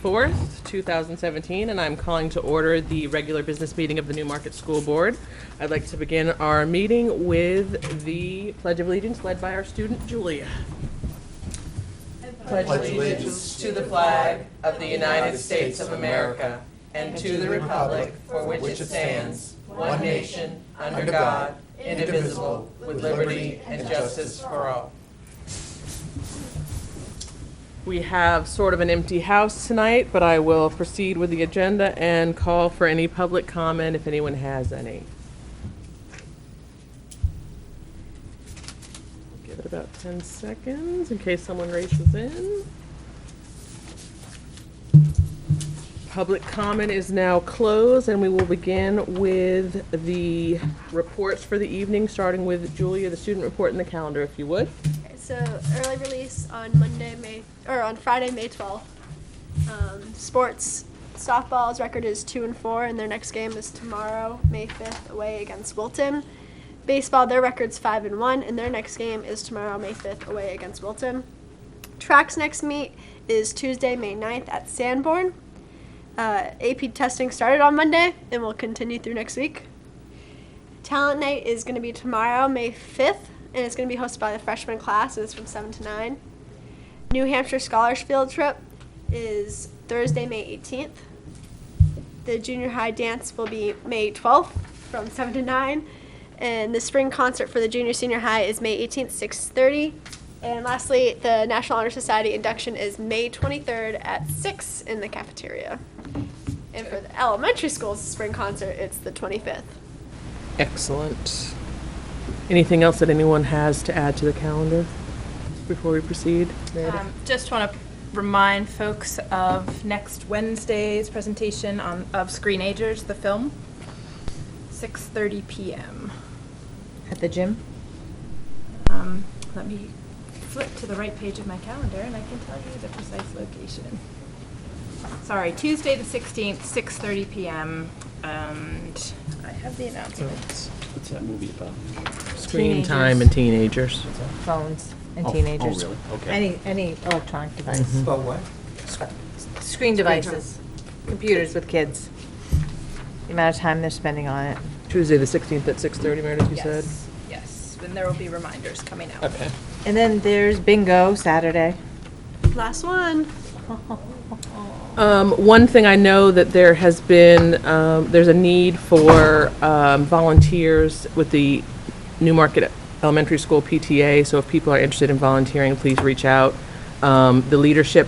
4th, 2017, and I'm calling to order the regular business meeting of the Newmarket School Board. I'd like to begin our meeting with the Pledge of Allegiance led by our student, Julia. Pledge allegiance to the flag of the United States of America and to the republic for which it stands, one nation, under God, indivisible, with liberty and justice for all. We have sort of an empty house tonight, but I will proceed with the agenda and call for any public comment if anyone has any. Give it about 10 seconds in case someone races in. Public comment is now closed, and we will begin with the reports for the evening, starting with Julia, the student report and the calendar, if you would. So early release on Friday, May 12th. Sports softball's record is 2-4, and their next game is tomorrow, May 5th, away against Wilton. Baseball, their record's 5-1, and their next game is tomorrow, May 5th, away against Wilton. Track's next meet is Tuesday, May 9th at Sanborn. AP testing started on Monday and will continue through next week. Talent night is going to be tomorrow, May 5th. And it's going to be hosted by the freshman class. It's from 7 to 9. New Hampshire Scholars Field Trip is Thursday, May 18th. The junior high dance will be May 12th from 7 to 9. And the spring concert for the junior senior high is May 18th, 6:30. And lastly, the National Honor Society induction is May 23rd at 6 in the cafeteria. And for the elementary school's spring concert, it's the 25th. Excellent. Anything else that anyone has to add to the calendar before we proceed? Just want to remind folks of next Wednesday's presentation of Screenagers, the film, 6:30 p.m. At the gym? Let me flip to the right page of my calendar and I can tell you the precise location. Sorry, Tuesday the 16th, 6:30 p.m. And I have the announcement. What's that movie about? Screen time and teenagers. Phones and teenagers. Oh, really? Okay. Any electronic device. About what? Screen devices. Computers with kids. The amount of time they're spending on it. Tuesday the 16th at 6:30, Meredith, you said? Yes, and there will be reminders coming out. Okay. And then there's bingo Saturday. Last one. One thing I know that there has been, there's a need for volunteers with the Newmarket Elementary School PTA, so if people are interested in volunteering, please reach out. The leadership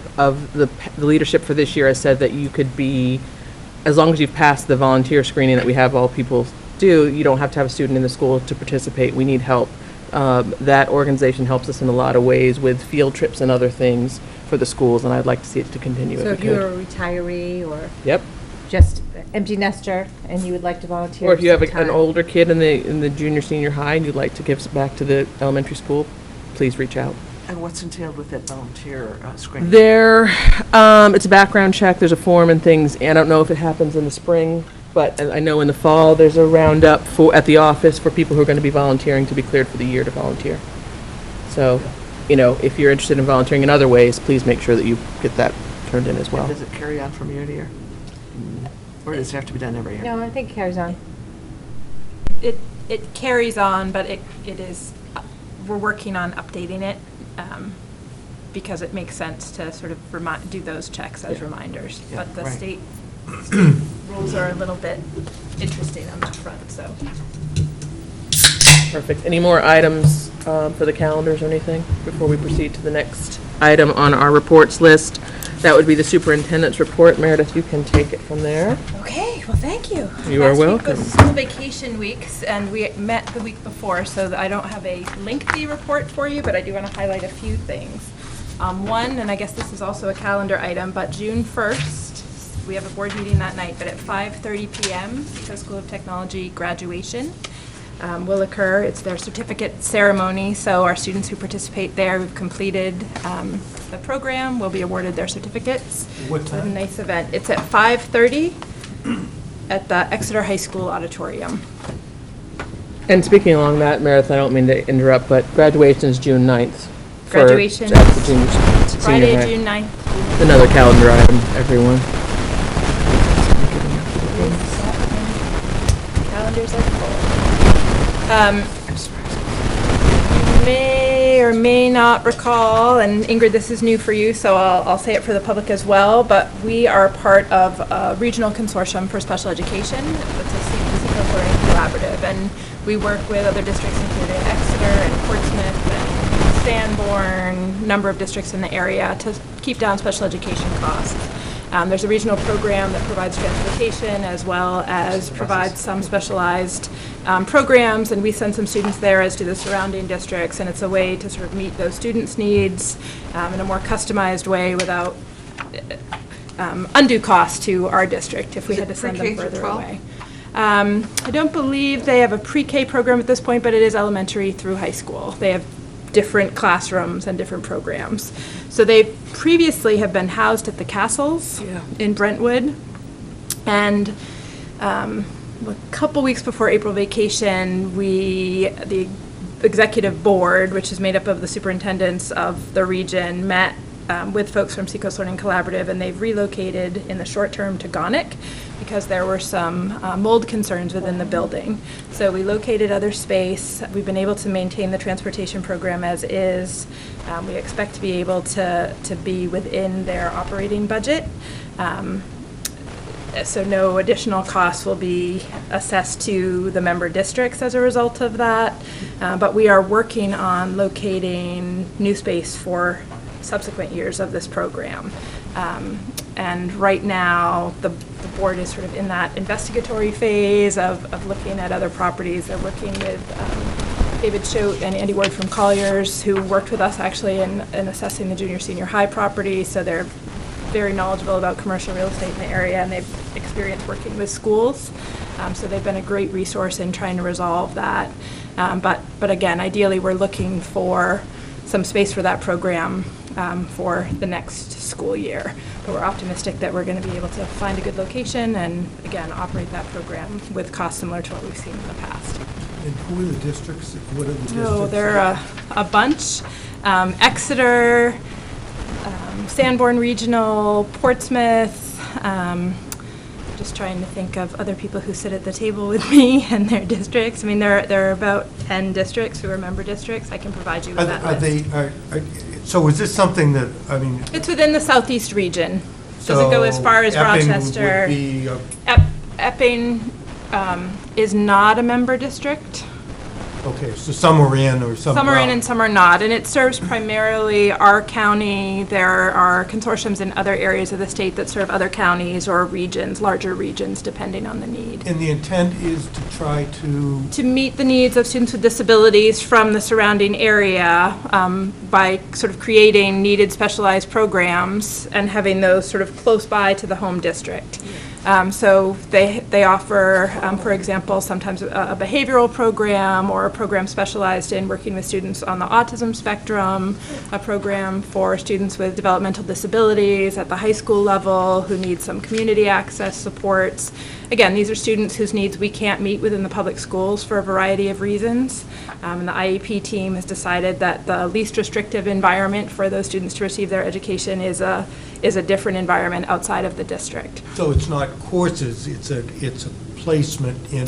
for this year has said that you could be, as long as you've passed the volunteer screening that we have all people do, you don't have to have a student in the school to participate. We need help. That organization helps us in a lot of ways with field trips and other things for the schools, and I'd like to see it to continue. So if you're a retiree or Yep. just empty nester and you would like to volunteer. Or if you have an sometime. older kid in the junior, senior high and you'd like to give back to the elementary school, please reach out. And what's entailed with that volunteer screening? It's a background check, there's a form and things, and I don't know if it happens in the spring, but I know in the fall, there's a roundup at the office for people who are going to be volunteering to be cleared for the year to volunteer. So, if you're interested in volunteering in other ways, please make sure that you get that turned in as well. And does it carry on from year to year? Or does it have to be done every year? No, I think it carries on. It carries on, but it is, we're working on updating it because it makes sense to sort of do those checks as reminders. Yeah, But the right. state rules are a little bit interesting on that front, so. Perfect. Any more items for the calendars or anything before we proceed to the next item on our reports list? That would be the superintendent's report. Meredith, you can take it from there. Okay, well, thank you. You are welcome. Last week was school vacation weeks, and we met the week before, so I don't have a lengthy report for you, but I do want to highlight a few things. One, and I guess this is also a calendar item, but June 1st, we have a board meeting that night, but at 5:30 p.m., Eco School of Technology graduation will occur. It's their certificate ceremony, so our students who participate there, who've completed the program, will be awarded their certificates. What time? It's a nice event. It's at 5:30 at the Exeter High School auditorium. And speaking along that, Meredith, I don't mean to interrupt, but graduation is June 9th. Graduation at the junior, senior Friday, high. June 9th Another calendar item, everyone. Calendars are full. You may or may not recall, and Ingrid, this is new for you, so I'll say it for the public as well, but we are part of a regional consortium for special education. It's a Sequence Learning Collaborative, and we work with other districts including Exeter and Portsmouth and Sanborn, number of districts in the area to keep down special education costs. There's a regional program that provides transportation as well as provides some specialized programs, and we send some students there, as do the surrounding districts, and it's a way to sort of meet those students' needs in a more customized way without undue cost to our district if we had to send them further away. I don't believe they have a pre-K program at this point, but it is elementary through high school. They have different classrooms and different programs. So they previously have been housed at the Castles in Brentwood, and a couple weeks before April vacation, the executive board, which is made up of the superintendents of the region, met with folks from Seacoast Learning Collaborative, and they've relocated in the short term to Gonick because there were some mold concerns within the building. So we located other space. We've been able to maintain the transportation program as is. We expect to be able to be within their operating budget. So no additional costs will be assessed to the member districts as a result of that. But we are working on locating new space for subsequent years of this program. And right now, the board is sort of in that investigatory phase of looking at other properties. They're working with David Choate and Andy Ward from Colliers, who worked with us actually in assessing the junior-senior high property. So they're very knowledgeable about commercial real estate in the area, and they've experienced working with schools. So they've been a great resource in trying to resolve that. But again, ideally, we're looking for some space for that program for the next school year. But we're optimistic that we're going to be able to find a good location and, again, operate that program with costs similar to what we've seen in the past. And who are the districts? What are the districts? Oh, there are a bunch. Exeter, Sanborn Regional, Portsmouth. Just trying to think of other people who sit at the table with me and their districts. I mean, there are about 10 districts who are member districts. I can provide you with that list. So is this something that, I mean... It's within the southeast region. Doesn't go as far as Rochester. Epping would be... Epping is not a member district. Okay, so some are in or some are out. Some are in and some are not, and it serves primarily our county. There are consortiums in other areas of the state that serve other counties or regions, larger regions, depending on the need. And the intent is to try to meet the needs of students with disabilities from the surrounding area by sort of creating needed specialized programs and having those sort of close by to the home district. So they offer, for example, sometimes a behavioral program or a program specialized in working with students on the autism spectrum, a program for students with developmental disabilities at the high school level who need some community access supports. Again, these are students whose needs we can't meet within the public schools for a variety of reasons. And the IEP team has decided that the least restrictive environment for those students to receive their education is a different environment outside of the district. So it's not courses, it's a placement in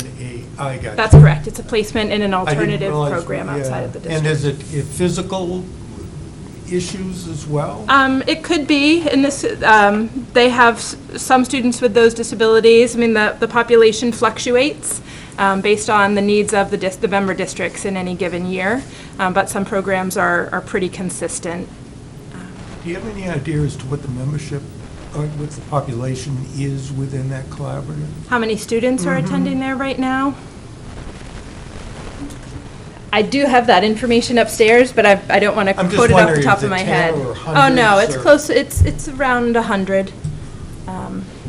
I got you. That's correct. It's a placement in an alternative program outside of the district. And is it physical issues as well? It could be. In this, they have some students with those disabilities. I mean, the population fluctuates based on the needs of the member districts in any given year, but some programs are pretty consistent. Do you have any idea as to what the membership, or what the population is within that collaborative? How many students are attending there right now? I do have that information upstairs, but I don't want to quote it off the top of my head. Oh, no, it's close. It's around 100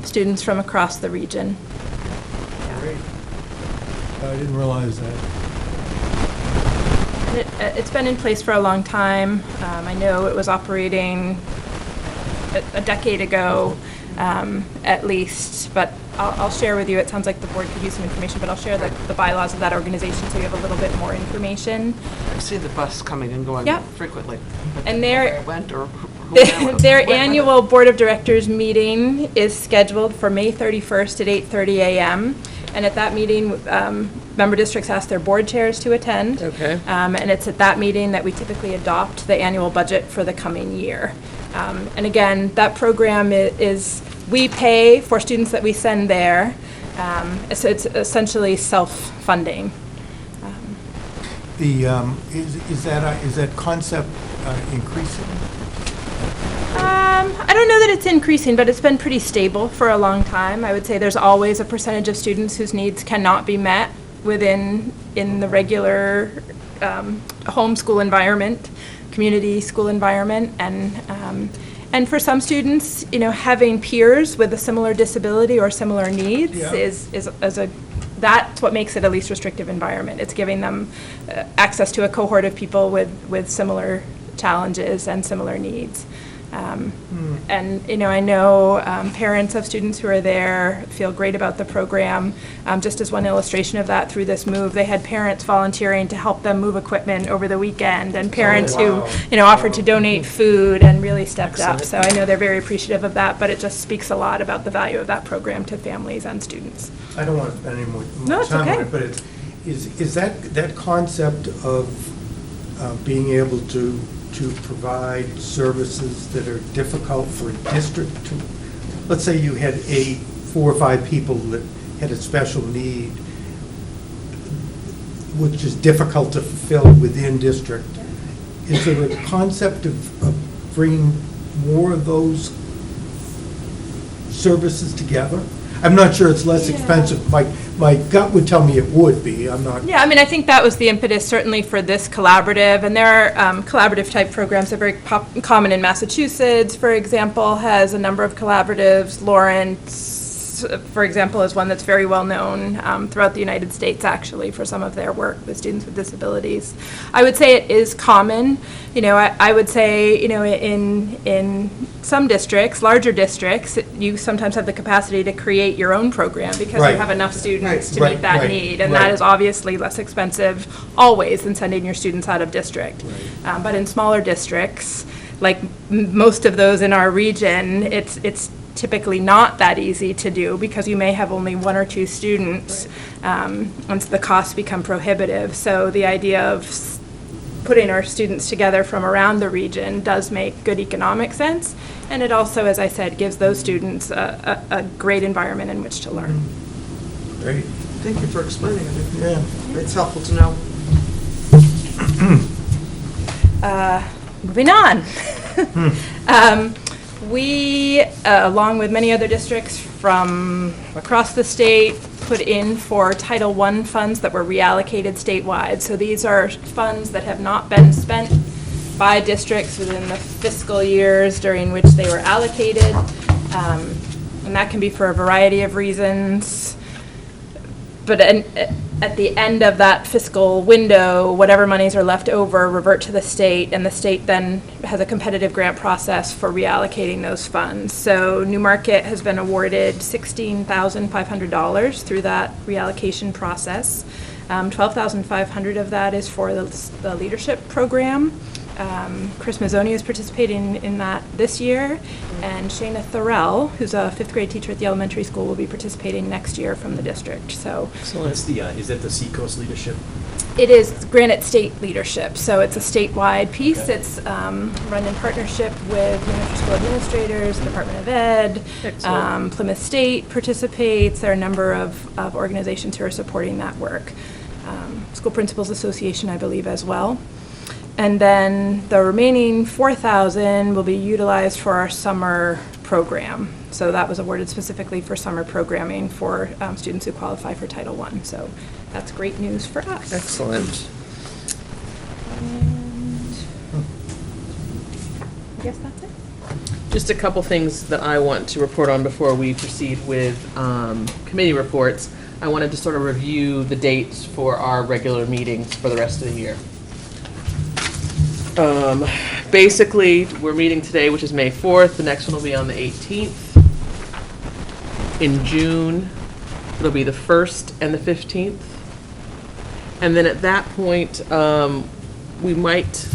students from across the region. Great. I didn't realize that. It's been in place for a long time. I know it was operating a decade ago, at least, but I'll share with you. It sounds like the board could use some information, but I'll share the bylaws of that organization so you have a little bit more information. I've seen the bus coming and going Yep. frequently. And there- Where it went or who Their annual Board of Directors meeting is scheduled for May 31st at 8:30 a.m. And at that meeting, member districts ask their board chairs to attend. Okay. And it's at that meeting that we typically adopt the annual budget for the coming year. And again, that program is we pay for students that we send there. So it's essentially self-funding. Is that concept increasing? I don't know that it's increasing, but it's been pretty stable for a long time. I would say there's always a percentage of students whose needs cannot be met in the regular home school environment, community school environment, and for some students, having peers with a similar disability or similar needs that's what makes it a least restrictive environment. It's giving them access to a cohort of people with similar challenges and similar needs. And, I know parents of students who are there feel great about the program. Just as one illustration of that, through this move, they had parents volunteering to help them move equipment over the weekend, and parents who, offered to donate food and really stepped up. So I know they're very appreciative of that, but it just speaks a lot about the value of that program to families and students. I don't want to spend any more No, time it's on okay. it, but is that concept of being able to provide services that are difficult for a district to, let's say you had 4 or 5 people that had a special need, which is difficult to fulfill within district. Is there a concept of bringing more of those services together? I'm not sure it's less expensive. My gut would tell me it would be. I'm not. Yeah, I think that was the impetus certainly for this collaborative, and there are collaborative type programs that are very common in Massachusetts, for example, has a number of collaboratives. Lawrence, for example, is one that's very well known throughout the United States, actually, for some of their work with students with disabilities. I would say it is common. I would say, in some districts, larger districts, you sometimes have the capacity to create your own program because you have enough students to meet that need, and that is obviously less expensive always than sending your students out of district. But in smaller districts, like most of those in our region, it's typically not that easy to do because you may have only 1 or 2 students, once the costs become prohibitive. So the idea of putting our students together from around the region does make good economic sense, and it also, as I said, gives those students a great environment in which to learn. Great. Thank you for explaining it. Yeah. It's helpful to know. Moving on. We, along with many other districts from across the state, put in for Title I funds that were reallocated statewide. So these are funds that have not been spent by districts within the fiscal years during which they were allocated. And that can be for a variety of reasons. But at the end of that fiscal window, whatever monies are left over revert to the state, and the state then has a competitive grant process for reallocating those funds. So Newmarket has been awarded $16,500 through that reallocation process. $12,500 of that is for the leadership program. Chris Mazzoni is participating in that this year, and Shayna Thorell, who's a 5th grade teacher at the elementary school, will be participating next year from the district. So That's is that the Seacoast Leadership? it is Granite State Leadership, so it's a statewide piece. Okay. It's run in partnership with New Hampshire School Administrators, the Department of Ed, Plymouth State participates. There are a number of organizations who are supporting that work. School Principals Association, I believe, as well. And then the remaining $4,000 will be utilized for our summer program. So that was awarded specifically for summer programming for students who qualify for Title I. So that's great news for us. Excellent. And I guess that's it. Just a couple things that I want to report on before we proceed with committee reports. I wanted to sort of review the dates for our regular meetings for the rest of the year. Basically, we're meeting today, which is May 4th. The next one will be on the 18th. In June, it'll be the 1st and the 15th. And then at that point, we might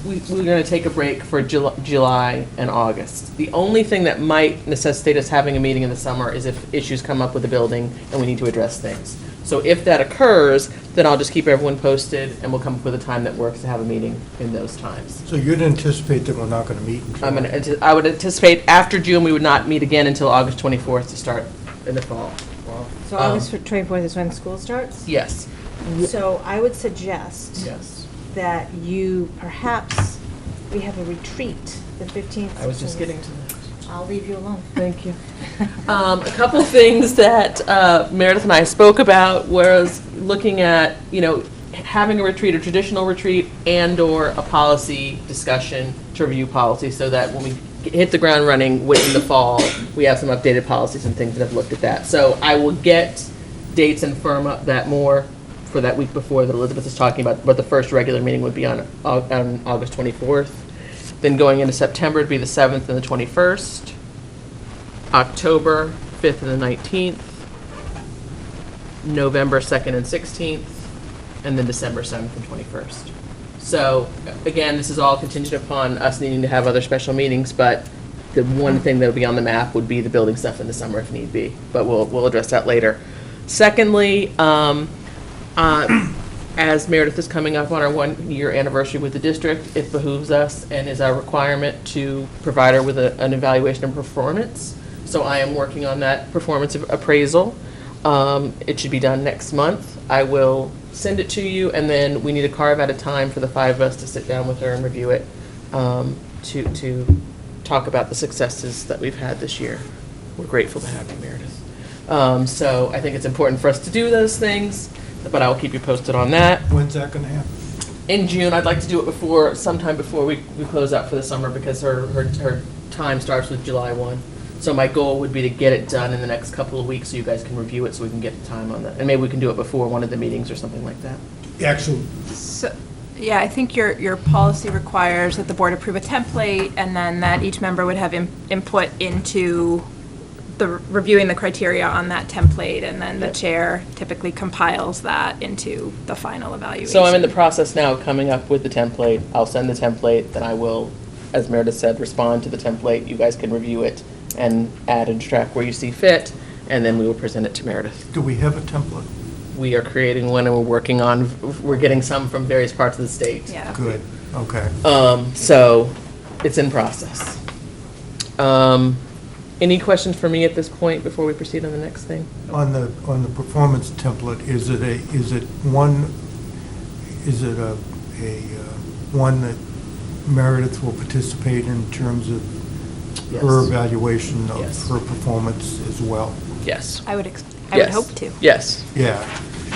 we're going to take a break for July and August. The only thing that might necessitate us having a meeting in the summer is if issues come up with the building and we need to address things. So if that occurs, then I'll just keep everyone posted, and we'll come up with a time that works to have a meeting in those times. So you'd anticipate that we're not going to meet in July? I would anticipate after June, we would not meet again until August 24th to start in the fall. So August 24th is when school starts? Yes. So I would suggest Yes. that you, perhaps, we have a retreat, the 15th. I was just 16th. getting to that. I'll leave you alone. Thank you. A couple things that Meredith and I spoke about was looking at, having a retreat, a traditional retreat, and/or a policy discussion to review policy, so that when we hit the ground running in the fall, we have some updated policies and things that have looked at that. So I will get dates and firm up that more for that week before that Elizabeth is talking about, but the first regular meeting would be on August 24th. Then going into September, it'd be the 7th and the 21st. October 5th and the 19th. November 2nd and 16th. And then December 7th and 21st. So, again, this is all contingent upon us needing to have other special meetings, but the one thing that will be on the map would be the building stuff in the summer if need be. But we'll address that later. Secondly, as Meredith is coming up on our 1-year anniversary with the district, it behooves us and is our requirement to provide her with an evaluation of performance. So I am working on that performance appraisal. It should be done next month. I will send it to you, and then we need to carve out a time for the 5 of us to sit down with her and review it, to talk about the successes that we've had this year. We're grateful to have you, Meredith. So I think it's important for us to do those things, but I will keep you posted on that. When's that going to happen? In June, I'd like to do it sometime before we close out for the summer, because her time starts with July 1. So my goal would be to get it done in the next couple of weeks so you guys can review it, so we can get the time on that. And maybe we can do it before one of the meetings or something like that. Actual, So, yeah, I think your policy requires that the board approve a template, and then that each member would have input into the reviewing the criteria on that template, and then the chair typically compiles that into the final evaluation. So I'm in the process now of coming up with the template. I'll send the template, then I will, as Meredith said, respond to the template. You guys can review it and add and subtract where you see fit, and then we will present it to Meredith. do we have a template? We are creating one, and we're getting some from various parts of the state. Yeah. Good, okay. So it's in process. Any questions for me at this point before we proceed on the next thing? On the performance template, is it one that Meredith will participate in terms of her Yes. evaluation Yes. of her performance as well? Yes. I would hope to. Yes. Yeah.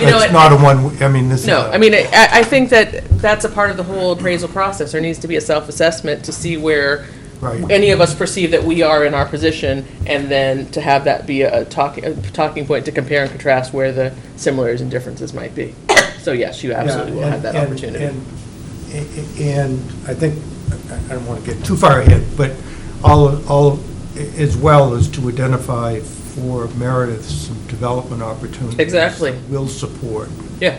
You know, That's not a one, I mean, this is. No, I mean, I think that's a part of the whole appraisal process. There needs to be a self-assessment to see where Right. any of us perceive that we are in our position, and then to have that be a talking point to compare and contrast where the similarities and differences might be. So yes, you absolutely will have that opportunity. And I think, I don't want to get too far ahead, but all as well as to identify for Meredith some development opportunities. Exactly. We'll support. Yeah.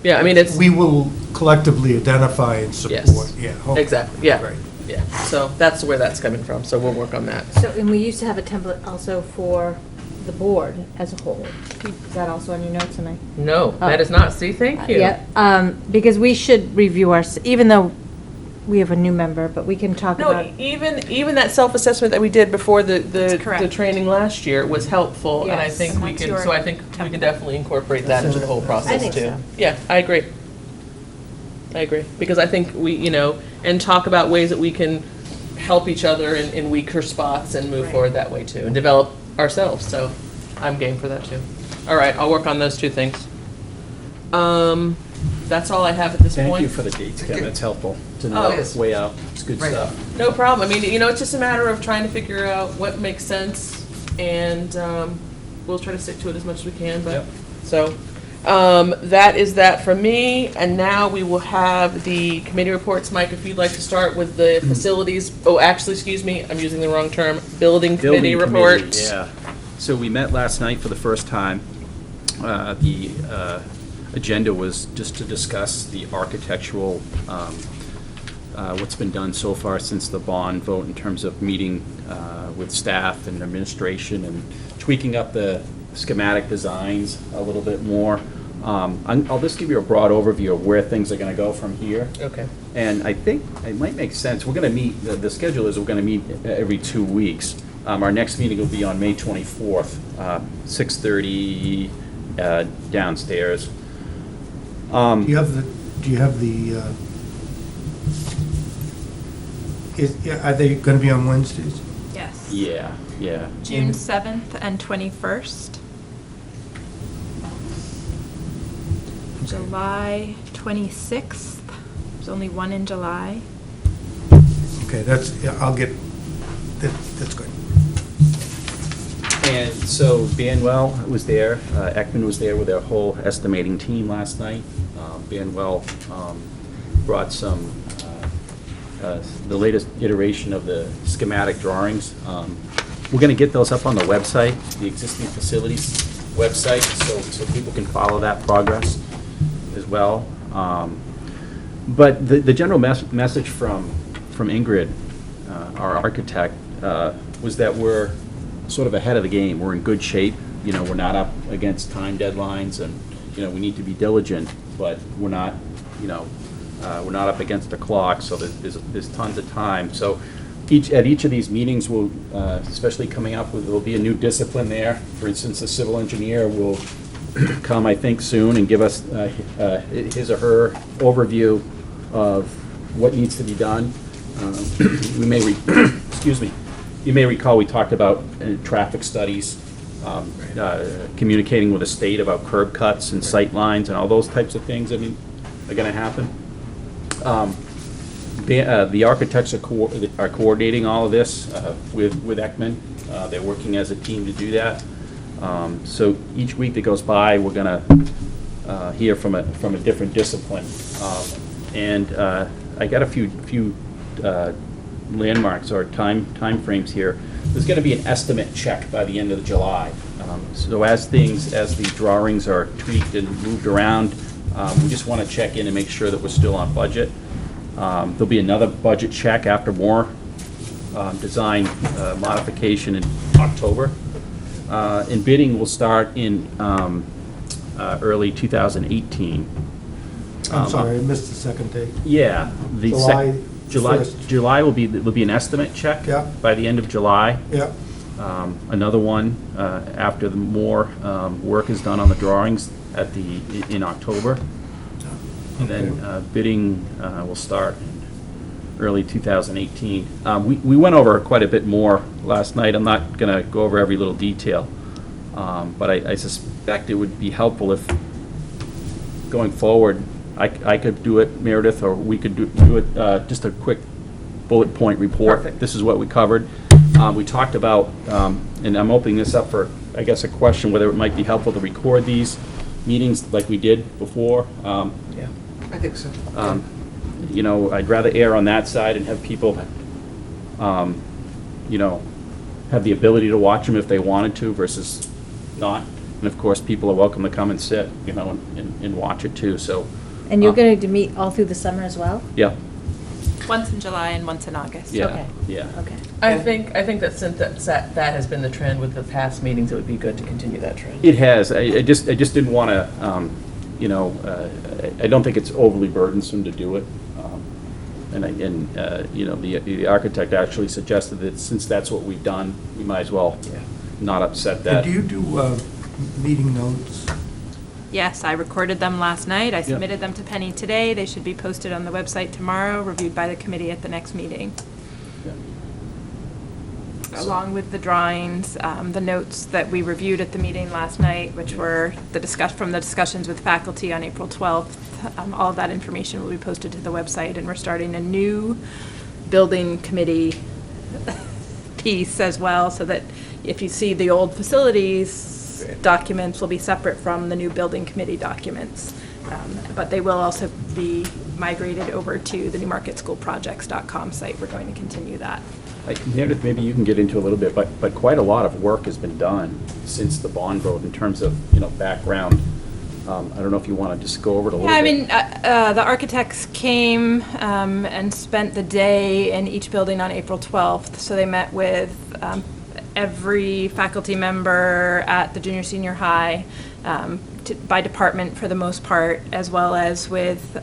Yeah, I mean, it's, We will collectively identify and support. Yes. Yeah. okay. exactly, yeah. Right. Yeah, so that's where that's coming from, so we'll work on that. So, and we used to have a template also for the board as a whole. Is that also on your notes tonight? No, that is not, see, thank you. Yeah, because we should review even though we have a new member, but we can talk No, about. even that self-assessment that we did before the correct. training last year was helpful, and I Yes. think And we that's can, your so I think we can definitely incorporate that into the whole process too. think so. Yeah, I agree. Because I think we, and talk about ways that we can help each other in weaker spots and move Right. forward that way too, and develop ourselves, so I'm game for that too. All right, I'll work on those two things. That's all I have at this point. Thank you for the dates, Kevin, it's helpful to Oh, know yes. way out, it's good Right. stuff. No problem. I mean, it's just a matter of trying to figure out what makes sense, and we'll try to stick to it as much as we can, but, Yep. so, that is that from me, and now we will have the committee reports. Mike, if you'd like to start with the facilities, actually, excuse me, I'm using the wrong term, building committee Building report. committee, yeah. So we met last night for the first time. The agenda was just to discuss the architectural what's been done so far since the bond vote in terms of meeting with staff and administration and tweaking up the schematic designs a little bit more. I'll just give you a broad overview of where things are going to go from here. Okay. And I think it might make sense. We're going to meet, the schedule is we're going to meet every 2 weeks. Our next meeting will be on May 24th, 6:30 downstairs. Do you have the, are they going to be on Wednesdays? Yes. Yeah, yeah. June 7th and 21st. July 26th. There's only one in July. Okay, that's good. And so Banwell was there, Ekman was there with their whole estimating team last night. Banwell brought some, the latest iteration of the schematic drawings. We're going to get those up on the website, the existing facilities website, so people can follow that progress as well. But the general message from Ingrid, our architect, was that we're sort of ahead of the game. We're in good shape. You know, we're not up against time deadlines, and you know we need to be diligent, but we're not, we're not up against the clock. So there's tons of time. So at each of these meetings, we'll, especially coming up with, there'll be a new discipline there. For instance, the civil engineer will come, I think, soon and give us his or her overview of what needs to be done. We may, excuse me. You may recall we talked about traffic studies, communicating with the state about curb cuts and sight lines and all those types of things. I mean, are going to happen. The architects are coordinating all of this with Ekman. They're working as a team to do that. So each week that goes by, we're going to hear from a different discipline. And I got a few landmarks or time frames here. There's going to be an estimate check by the end of July. So as the drawings are tweaked and moved around, we just want to check in and make sure that we're still on budget. There'll be another budget check after more design modification in October. And bidding will start in early 2018. I'm sorry, I missed the second date. Yeah. July 1st. July will be an estimate check. Yeah. By the end of July. Yeah. Another one after the more work is done on the drawings in October. And then bidding will start in early 2018. We went over quite a bit more last night. I'm not going to go over every little detail, but I suspect it would be helpful if going forward I could do it, Meredith, or we could do it, just a quick bullet point report. Perfect. This is what we covered. We talked about, and I'm opening this up for, I guess, a question whether it might be helpful to record these meetings like we did before. Yeah, I think so. You know, I'd rather err on that side and have people, you know, have the ability to watch them if they wanted to versus not. And of course, people are welcome to come and sit, you know, and watch it too, so. And you're going to meet all through the summer as well? Yeah, Once in July and once in August. yeah, Okay. yeah. Okay. I think that since that has been the trend with the past meetings, it would be good to continue that trend. It has. I just didn't want to, you know, I don't think it's overly burdensome to do it. You know, the architect actually suggested that since that's what we've done, we might as well not upset that. And do you do meeting notes? Yes, I recorded them last night. I submitted them to Penny today. They should be posted on the website tomorrow, reviewed by the committee at the next meeting. Yeah. Along with the drawings, the notes that we reviewed at the meeting last night, which were from the discussions with faculty on April 12th. All of that information will be posted to the website, and we're starting a new building committee piece as well, so that if you see the old facilities documents will be separate from the new building committee documents. But they will also be migrated over to the newmarketschoolprojects.com site. We're going to continue that. Meredith, maybe you can get into a little bit, but quite a lot of work has been done since the bond vote in terms of, you know, background I don't know if you want to just go over it a little Yeah, I bit. mean, the architects came and spent the day in each building on April 12th. So they met with every faculty member at the junior, senior high, by department for the most part, as well as with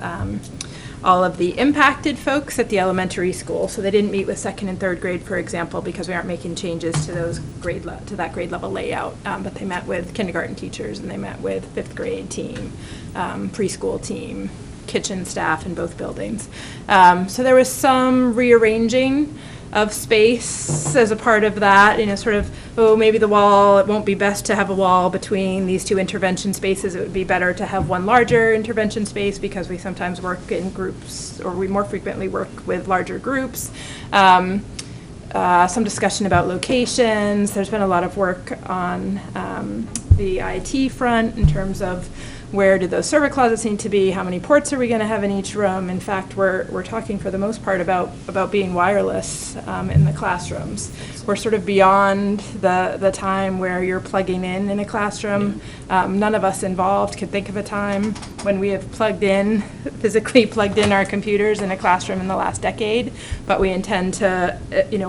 all of the impacted folks at the elementary school. So they didn't meet with second and third grade, for example, because we aren't making changes to those to that grade level layout. But they met with kindergarten teachers, and they met with fifth grade team, preschool team, kitchen staff in both buildings. So there was some rearranging of space as a part of that, sort of, maybe the wall, it won't be best to have a wall between these two intervention spaces. It would be better to have one larger intervention space because we sometimes work in groups, or we more frequently work with larger groups. Some discussion about locations. There's been a lot of work on the IT front in terms of where do those server closets need to be, how many ports are we going to have in each room. In fact, we're talking for the most part about being wireless in the classrooms. We're sort of beyond the time where you're plugging in a classroom. None of us involved could think of a time when we have physically plugged in our computers in a classroom in the last decade, but we intend to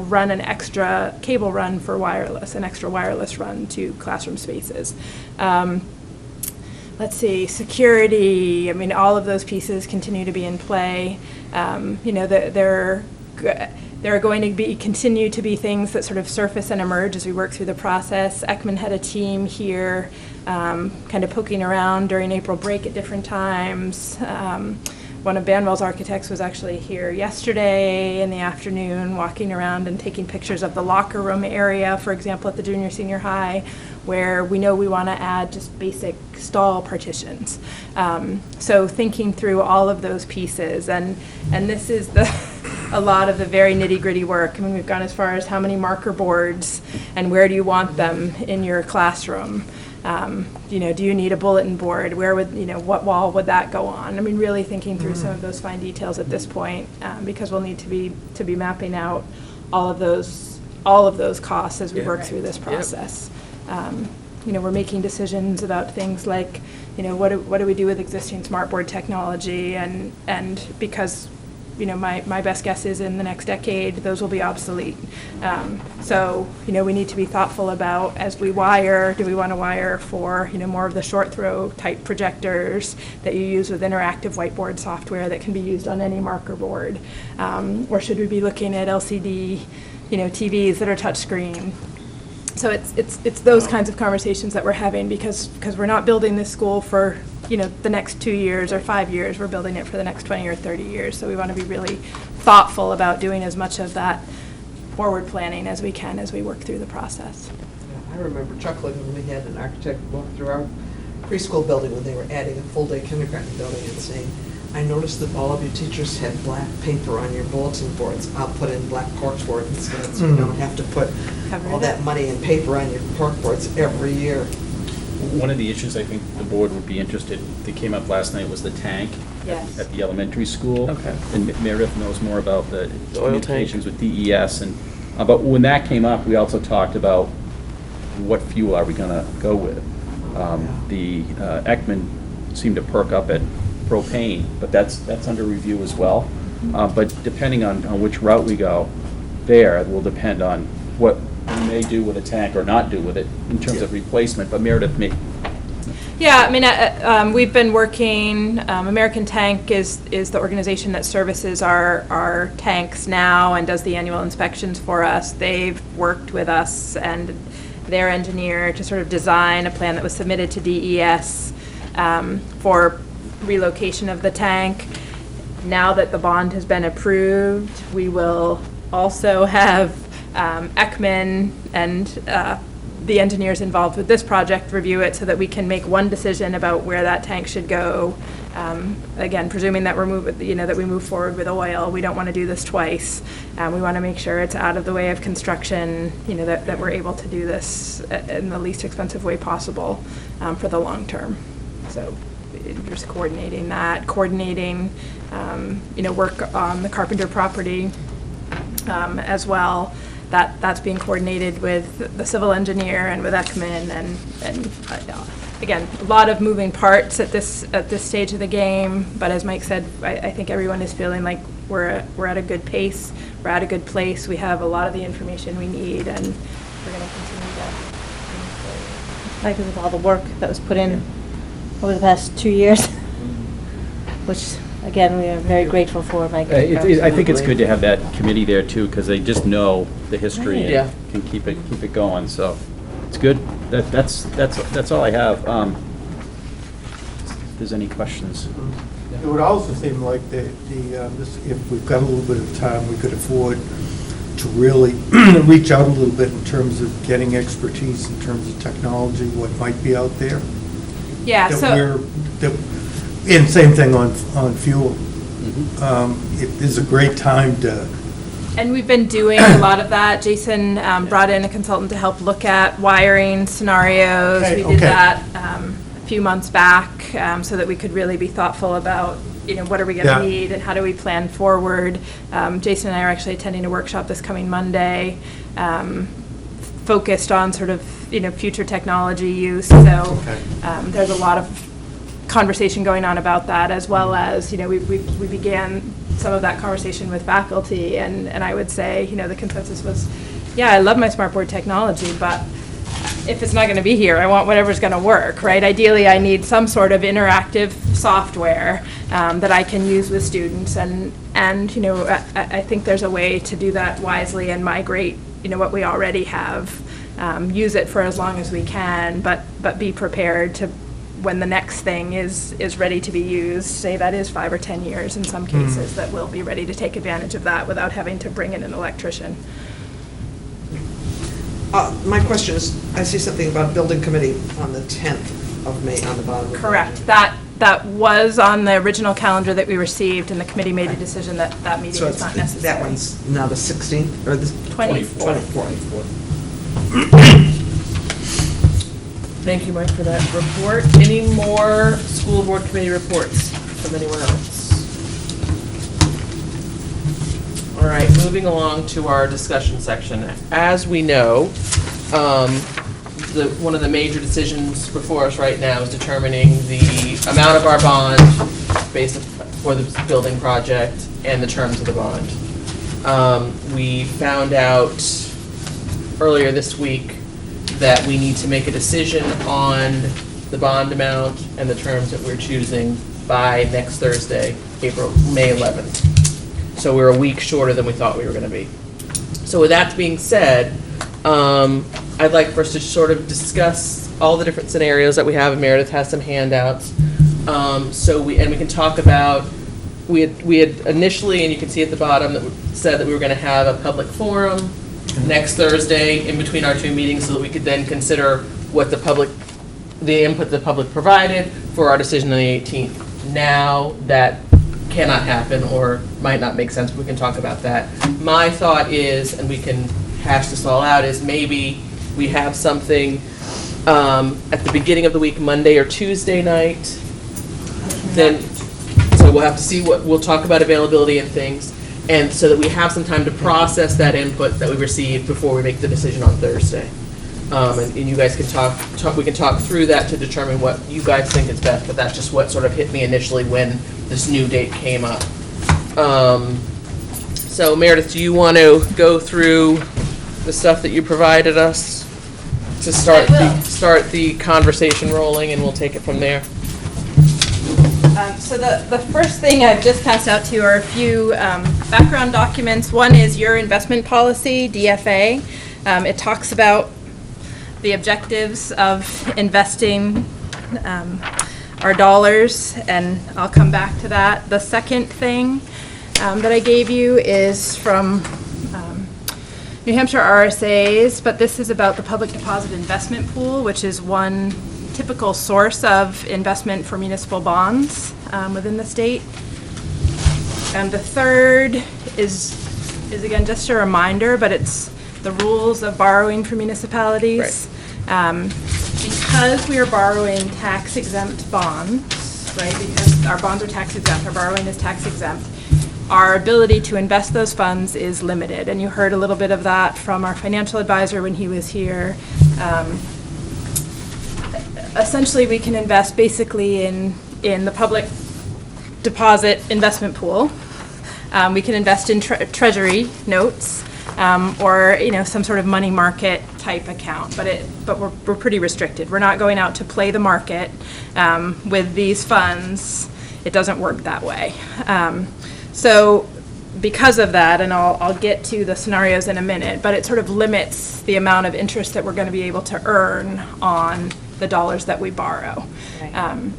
run an extra cable run for wireless, an extra wireless run to classroom spaces. Let's see, security, all of those pieces continue to be in play. There are going to continue to be things that sort of surface and emerge as we work through the process. Ekman had a team here kind of poking around during April break at different times. One of Banwell's architects was actually here yesterday in the afternoon, walking around and taking pictures of the locker room area, for example, at the junior, senior high, where we know we want to add just basic stall partitions. So thinking through all of those pieces, and this is a lot of the very nitty-gritty work. We've gone as far as how many marker boards and where do you want them in your classroom. Do you need a bulletin board? Where would, what wall would that go on? Really thinking through some of those fine details at this point, because we'll need to be mapping out all of those costs as we work through this process. We're making decisions about things like, what do we do with existing smartboard technology, and because my best guess is in the next decade, those will be obsolete. So we need to be thoughtful about, as we wire, do we want to wire for, more of the short throw type projectors that you use with interactive whiteboard software that can be used on any marker board? Or should we be looking at LCD, TVs that are touchscreen? So it's those kinds of conversations that we're having because we're not building this school for the next 2 years or 5 years. We're building it for the next 20 or 30 years. So we want to be really thoughtful about doing as much of that forward planning as we can as we work through the process. I remember chuckling when we had an architect walk through our preschool building when they were adding a full-day kindergarten building and saying, I noticed that all of you teachers had black paper on your bulletin boards. I'll put in black corkboard instead, so you don't have to put all that money and paper on your corkboards every year. One of the issues I think the board would be interested, that came up last night, was the tank Yes. at the elementary school. Okay. And Meredith knows more about the The oil tank. communications with DES. But when that came up, we also talked about what fuel are we going to go with. The Ekman seemed to perk up at propane, but that's under review as well. But depending on which route we go, there will depend on what we may do with a tank or not do with it in terms of replacement. But Meredith may. Yeah, we've been working, American Tank is the organization that services our tanks now and does the annual inspections for us. They've worked with us and their engineer to sort of design a plan that was submitted to DES for relocation of the tank. Now that the bond has been approved, we will also have Ekman and the engineers involved with this project review it so that we can make one decision about where that tank should go. Again, presuming that that we move forward with oil, we don't want to do this twice. We want to make sure it's out of the way of construction. That we're able to do this in the least expensive way possible for the long term. So, just coordinating work on the Carpenter property as well. that's being coordinated with the civil engineer and with Ekman, and again, a lot of moving parts at this stage of the game, but as Mike said, I think everyone is feeling like we're at a good pace, we're at a good place, we have a lot of the information we need, and we're going to continue to move forward. Like with all the work that was put in over the past 2 years, which, again, we are very grateful for, Mike. I think it's good to have that committee there too, because they just know the history and Yeah. can keep it going, so it's good. That's all I have. If there's any questions. It would also seem like if we've got a little bit of time, we could afford to really reach out a little bit in terms of getting expertise in terms of technology, what might be out there. Yeah, so. And same thing on fuel. It is a great time to. And we've been doing a lot of that. Jason brought in a consultant to help look at wiring scenarios. Okay, We did okay. that a few months back so that we could really be thoughtful about, what are we going to Yeah. need and how do we plan forward. Jason and I are actually attending a workshop this coming Monday focused on sort of, future technology use. So Okay. there's a lot of conversation going on about that, as well as, we began some of that conversation with faculty, and I would say, the consensus was, yeah, I love my smartboard technology, but if it's not going to be here, I want whatever's going to work, right? Ideally, I need some sort of interactive software that I can use with students, and I think there's a way to do that wisely and migrate, what we already have, use it for as long as we can, but be prepared to, when the next thing is ready to be used, say that is 5 or 10 years in some cases, that we'll be ready to take advantage of that without having to bring in an electrician. My question is, I see something about building committee on the 10th of May on the bottom. Correct. That was on the original calendar that we received, and the committee made a decision that that meeting So is not necessary. that one's now the 16th, or the 24th. Thank you, Mike, for that report. Any more school board committee reports from anyone else? All right, moving along to our discussion section. As we know, one of the major decisions before us right now is determining the amount of our bond for the building project and the terms of the bond. We found out earlier this week that we need to make a decision on the bond amount and the terms that we're choosing by next Thursday, May 11th. So we're a week shorter than we thought we were going to be. So with that being said, I'd like for us to sort of discuss all the different scenarios that we have, and Meredith has some handouts. We can talk about, we had initially, and you can see at the bottom, that said that we were going to have a public forum next Thursday in between our two meetings, so that we could then consider what the input the public provided for our decision on the 18th. Now that cannot happen, or might not make sense, but we can talk about that. My thought is, and we can hash this all out, is maybe we have something at the beginning of the week, Monday or Tuesday night. Then, so we'll have to see we'll talk about availability and things. And so that we have some time to process that input that we received before we make the decision on Thursday. And you guys can we can talk through that to determine what you guys think is best, but that's just what sort of hit me initially when this new date came up. So Meredith, do you want to go through the stuff that you provided us to start the conversation rolling, and we'll take it from there? So the first thing I've just passed out to you are a few background documents. One is your investment policy, DFA. It talks about the objectives of investing our dollars, and I'll come back to that. The second thing that I gave you is from New Hampshire RSAs, but this is about the public deposit investment pool, which is one typical source of investment for municipal bonds within the state. And the third is again just a reminder, but it's the rules of borrowing for municipalities. Right. Because we are borrowing tax exempt bonds, right? Because our bonds are tax exempt, our borrowing is tax exempt. our ability to invest those funds is limited. And you heard a little bit of that from our financial advisor when he was here. Essentially, we can invest basically in the public deposit investment pool. We can invest in treasury notes, or some sort of money market type account. But we're pretty restricted. We're not going out to play the market with these funds. It doesn't work that way. So because of that, and I'll get to the scenarios in a minute, but it sort of limits the amount of interest that we're going to be able to earn on the dollars that we borrow. Right.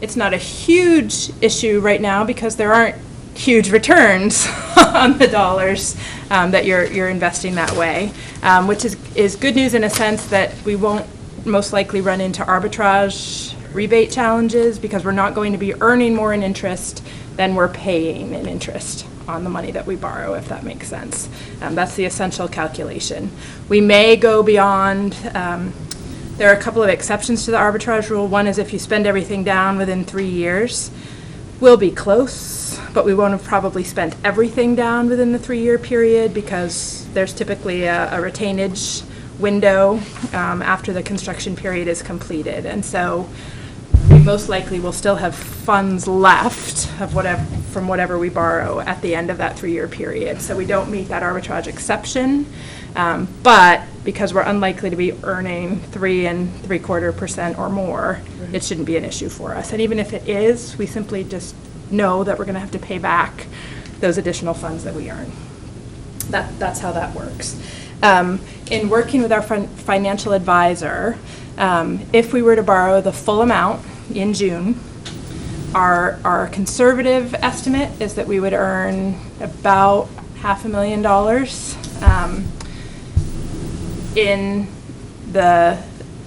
It's not a huge issue right now because there aren't huge returns on the dollars that you're investing that way, which is good news in a sense that we won't most likely run into arbitrage rebate challenges because we're not going to be earning more in interest than we're paying in interest on the money that we borrow, if that makes sense. That's the essential calculation. We may go beyond. There are a couple of exceptions to the arbitrage rule. One is if you spend everything down within 3 years. We'll be close, but we won't have probably spent everything down within the 3-year period because there's typically a retainage window after the construction period is completed. And so we most likely will still have funds left of from whatever we borrow at the end of that 3-year period. So we don't meet that arbitrage exception, but because we're unlikely to be earning 3 3/4% or more, it shouldn't be an issue for us. And even if it is, we simply just know that we're going to have to pay back those additional funds that we earn. That's how that works. In working with our financial advisor, if we were to borrow the full amount in June, our conservative estimate is that we would earn about $500,000 in the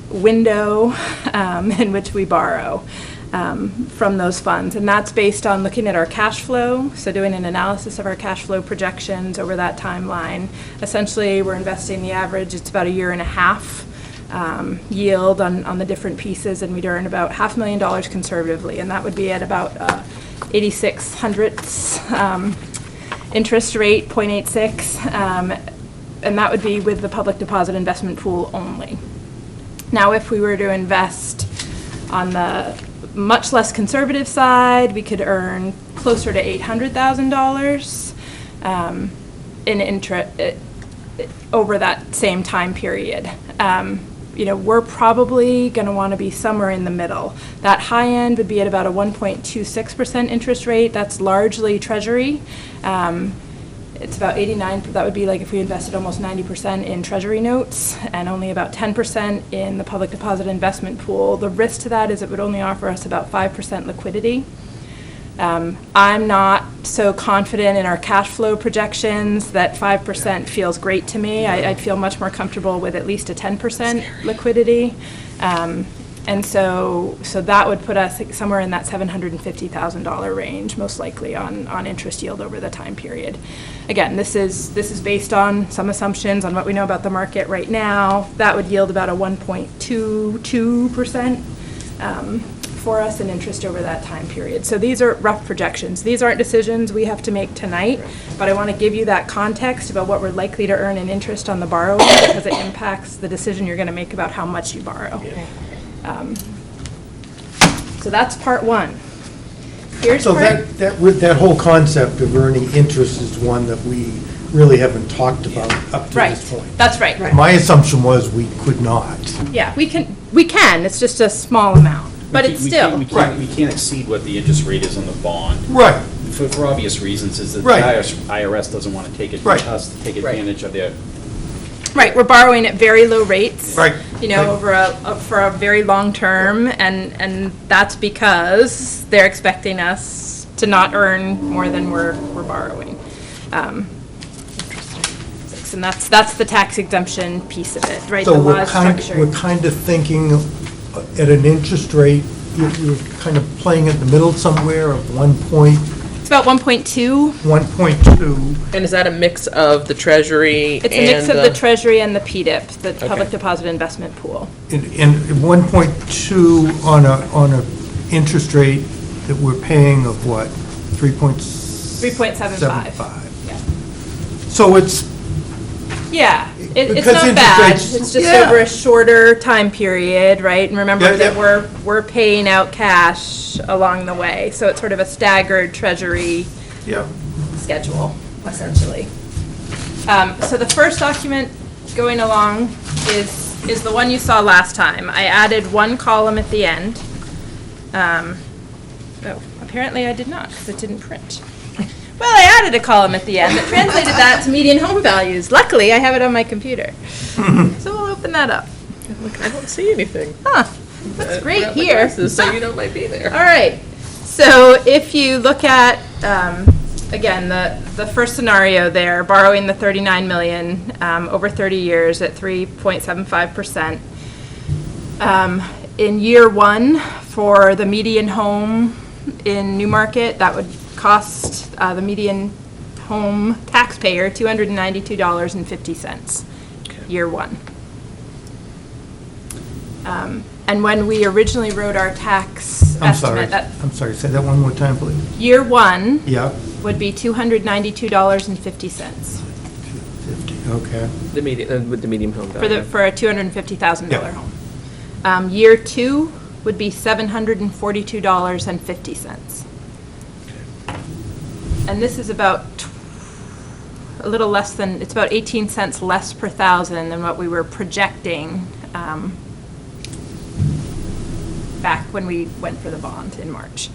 window in which we borrow from those funds. And that's based on looking at our cash flow, so doing an analysis of our cash flow projections over that timeline. Essentially, we're investing the average, it's about 1.5 years yield on the different pieces, and we'd earn about $500,000 conservatively, and that would be at about 8/600 interest rate, 0.86, and that would be with the public deposit investment pool only. Now, if we were to invest on the much less conservative side, we could earn closer to $800,000 in interest over that same time period. We're probably going to want to be somewhere in the middle. That high end would be at about a 1.26% interest rate. That's largely Treasury. It's about 89, that would be like if we invested almost 90% in Treasury notes and only about 10% in the public deposit investment pool. The risk to that is it would only offer us about 5% liquidity. I'm not so confident in our cash flow projections that 5% feels great to me. I'd feel much more comfortable with at least a 10% liquidity. And so that would put us somewhere in that $750,000 range, most likely on interest yield over the time period. Again, this is based on some assumptions on what we know about the market right now. That would yield about a 1.22% for us in interest over that time period. So these are rough projections. These aren't decisions we have to make tonight, but I want to give you that context about what we're likely to earn in interest on the borrowing because it impacts the decision you're going to make about how much you borrow. So that's part one. Here's So part that whole concept of earning interest is one that we really haven't talked about up to right. this point. That's right. My assumption was we could not. Yeah, we can. It's just a small amount, but it's still. We can't exceed what the interest rate is on the bond. Right. For obvious reasons, is that Right. the IRS doesn't want to take it, Right. us to take advantage of their. Right, we're borrowing at very low rates. Right. Over for a very long term, and that's because they're expecting us to not earn more than we're borrowing. And that's the tax exemption piece of it, right? So the we're law's kind structured. of thinking at an interest rate, you're kind of playing in the middle somewhere of 1.2. It's about 1.2. And is that a mix of the Treasury It's a mix of the Treasury and the PDIP, the Public Deposit Investment Pool. And 1.2 on a interest rate that we're paying of what, 3.6? 3.75. 75. Yeah. So it's, Yeah, it's Because not interest bad. rates- It's just yeah. over a shorter time period, right? And remember Yeah, that yeah. we're paying out cash along the way, so it's sort of a staggered treasury yeah, schedule, essentially. So the first document going along is the one you saw last time. I added one column at the end. Oh, apparently I did not, because it didn't print. Well, I added a column at the end that translated that to median home values. Luckily, I have it on my computer. So we'll open that up. Look, I don't see anything. Huh, that's great Grab my here. glasses, So you know it might be there. All right, so if you look at, again, the first scenario there, borrowing the 39 million over 30 years at 3.75%. In year one, for the median home in Newmarket, that would cost the median home taxpayer $292.50, year one. And when we originally wrote our tax I'm sorry. estimate, I'm sorry, say that one more time, please. year one Yeah, would be $292.50 50, okay. The median, with the medium home for value. for a $250,000 Yeah. home. Year two would be $742.50. And this is about a little less than, it's about 18 cents less per thousand than what we were projecting back when we went for the bond in March,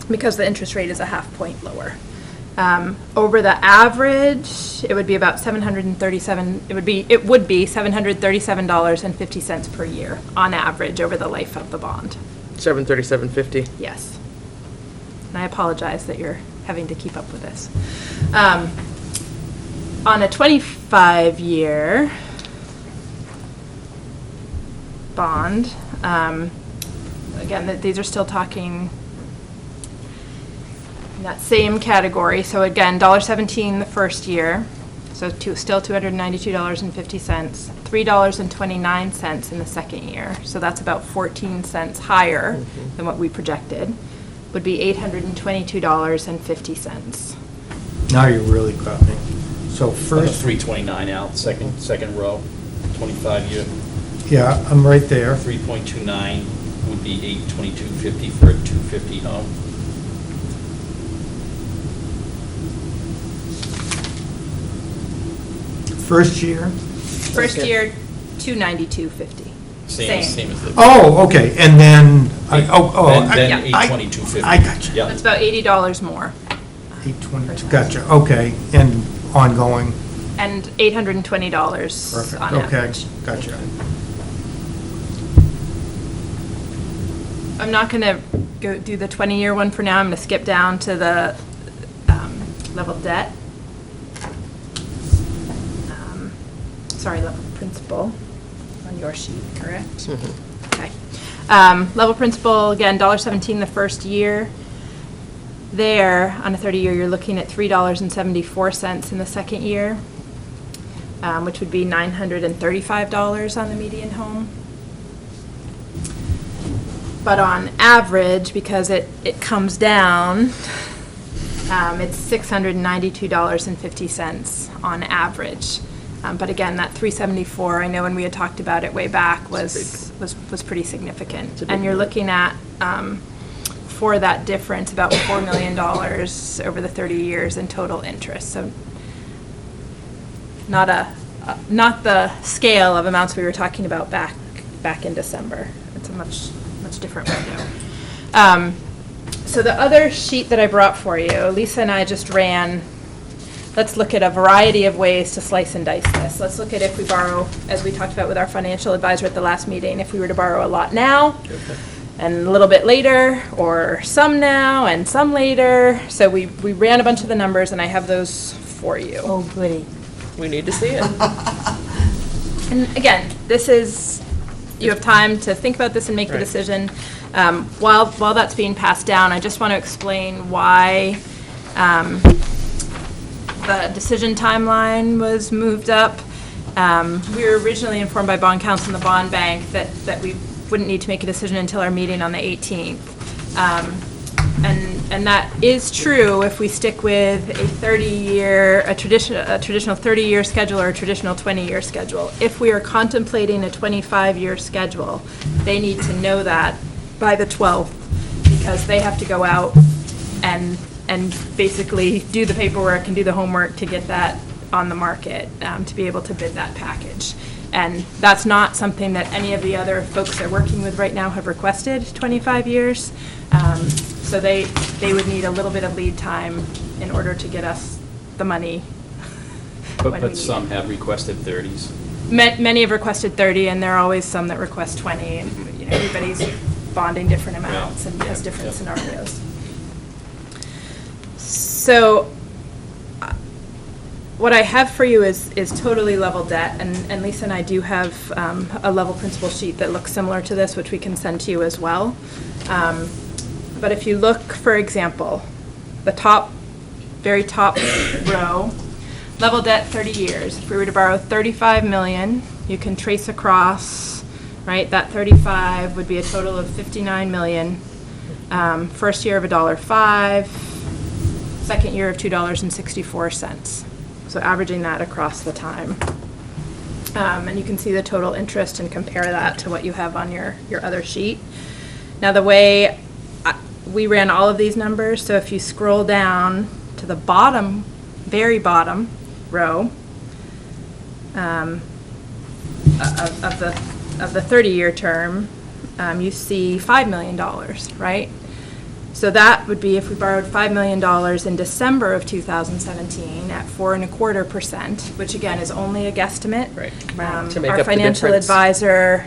because the interest rate is a half point lower. Over the average, it would be about it would be $737.50 per year on average over the life of the bond. 737.50. Yes. And I apologize that you're having to keep up with this. On a 25-year bond, again, these are still talking in that same category. So again, $1.17 the first year, so still $292.50, $3.29 in the second year. So that's about 14 cents higher than what we projected. Would be $822.50. Now you really got me. So First first, 329 out, second row, 25-year, yeah, I'm right there. 3.29 would be 822.50 for a 250 home. First year? First year, $292.50. Same as the. Oh, okay, and then, Then Yeah. 822.50. I got you. Yeah. That's about $80 more, 822, gotcha, okay, and ongoing, and $820 perfect, on okay, average. gotcha. I'm not going to go do the 20-year one for now. I'm going to skip down to the level debt. Sorry, level principal on your sheet, correct? Okay. Level principal, again, $1.17 the first year. There, on a 30-year, you're looking at $3.74 in the second year, which would be $935 on the median home. But on average, because it comes down, it's $692.50 on average. But again, that 374, I know when we had talked about it way back, was pretty significant. And you're looking at, for that difference, about $4 million over the 30 years in total interest. So not the scale of amounts we were talking about back in December. It's a much different window. So the other sheet that I brought for you, Lisa and I just ran. Let's look at a variety of ways to slice and dice this. Let's look at if we borrow, as we talked about with our financial advisor at the last meeting, if we were to borrow a lot now, and a little bit later, or some now and some later. So we ran a bunch of the numbers, and I have those for you. Oh, goody. We need to see it. And again, this is, you have time to think about this and make the Right. decision. While that's being passed down, I just want to explain why the decision timeline was moved up. We were originally informed by bond counsel and the bond bank that we wouldn't need to make a decision until our meeting on the 18th. And that is true if we stick with a traditional 30-year schedule or a traditional 20-year schedule. If we are contemplating a 25-year schedule, they need to know that by the 12th, because they have to go out and basically do the paperwork and do the homework to get that on the market, to be able to bid that package. And that's not something that any of the other folks they're working with right now have requested, 25 years. So they would need a little bit of lead time in order to get us the money. when we But need some it. have requested 30s. Many have requested 30, and there are always some that request 20, and everybody's bonding different amounts and has different scenarios. So what I have for you is totally level debt, and Lisa and I do have a level principal sheet that looks similar to this, which we can send to you as well. But if you look, for example, the very top row, level debt 30 years. If we were to borrow 35 million, you can trace across, right? That 35 would be a total of 59 million. First year of $1.05, second year of $2.64. So averaging that across the time. And you can see the total interest and compare that to what you have on your other sheet. Now the way we ran all of these numbers, so if you scroll down to the bottom, very bottom row of the 30-year term, you see $5 million, right? So that would be if we borrowed $5 million in December of 2017 at 4.25%, which again is only a guesstimate. Right. To make Our up the financial difference. advisor,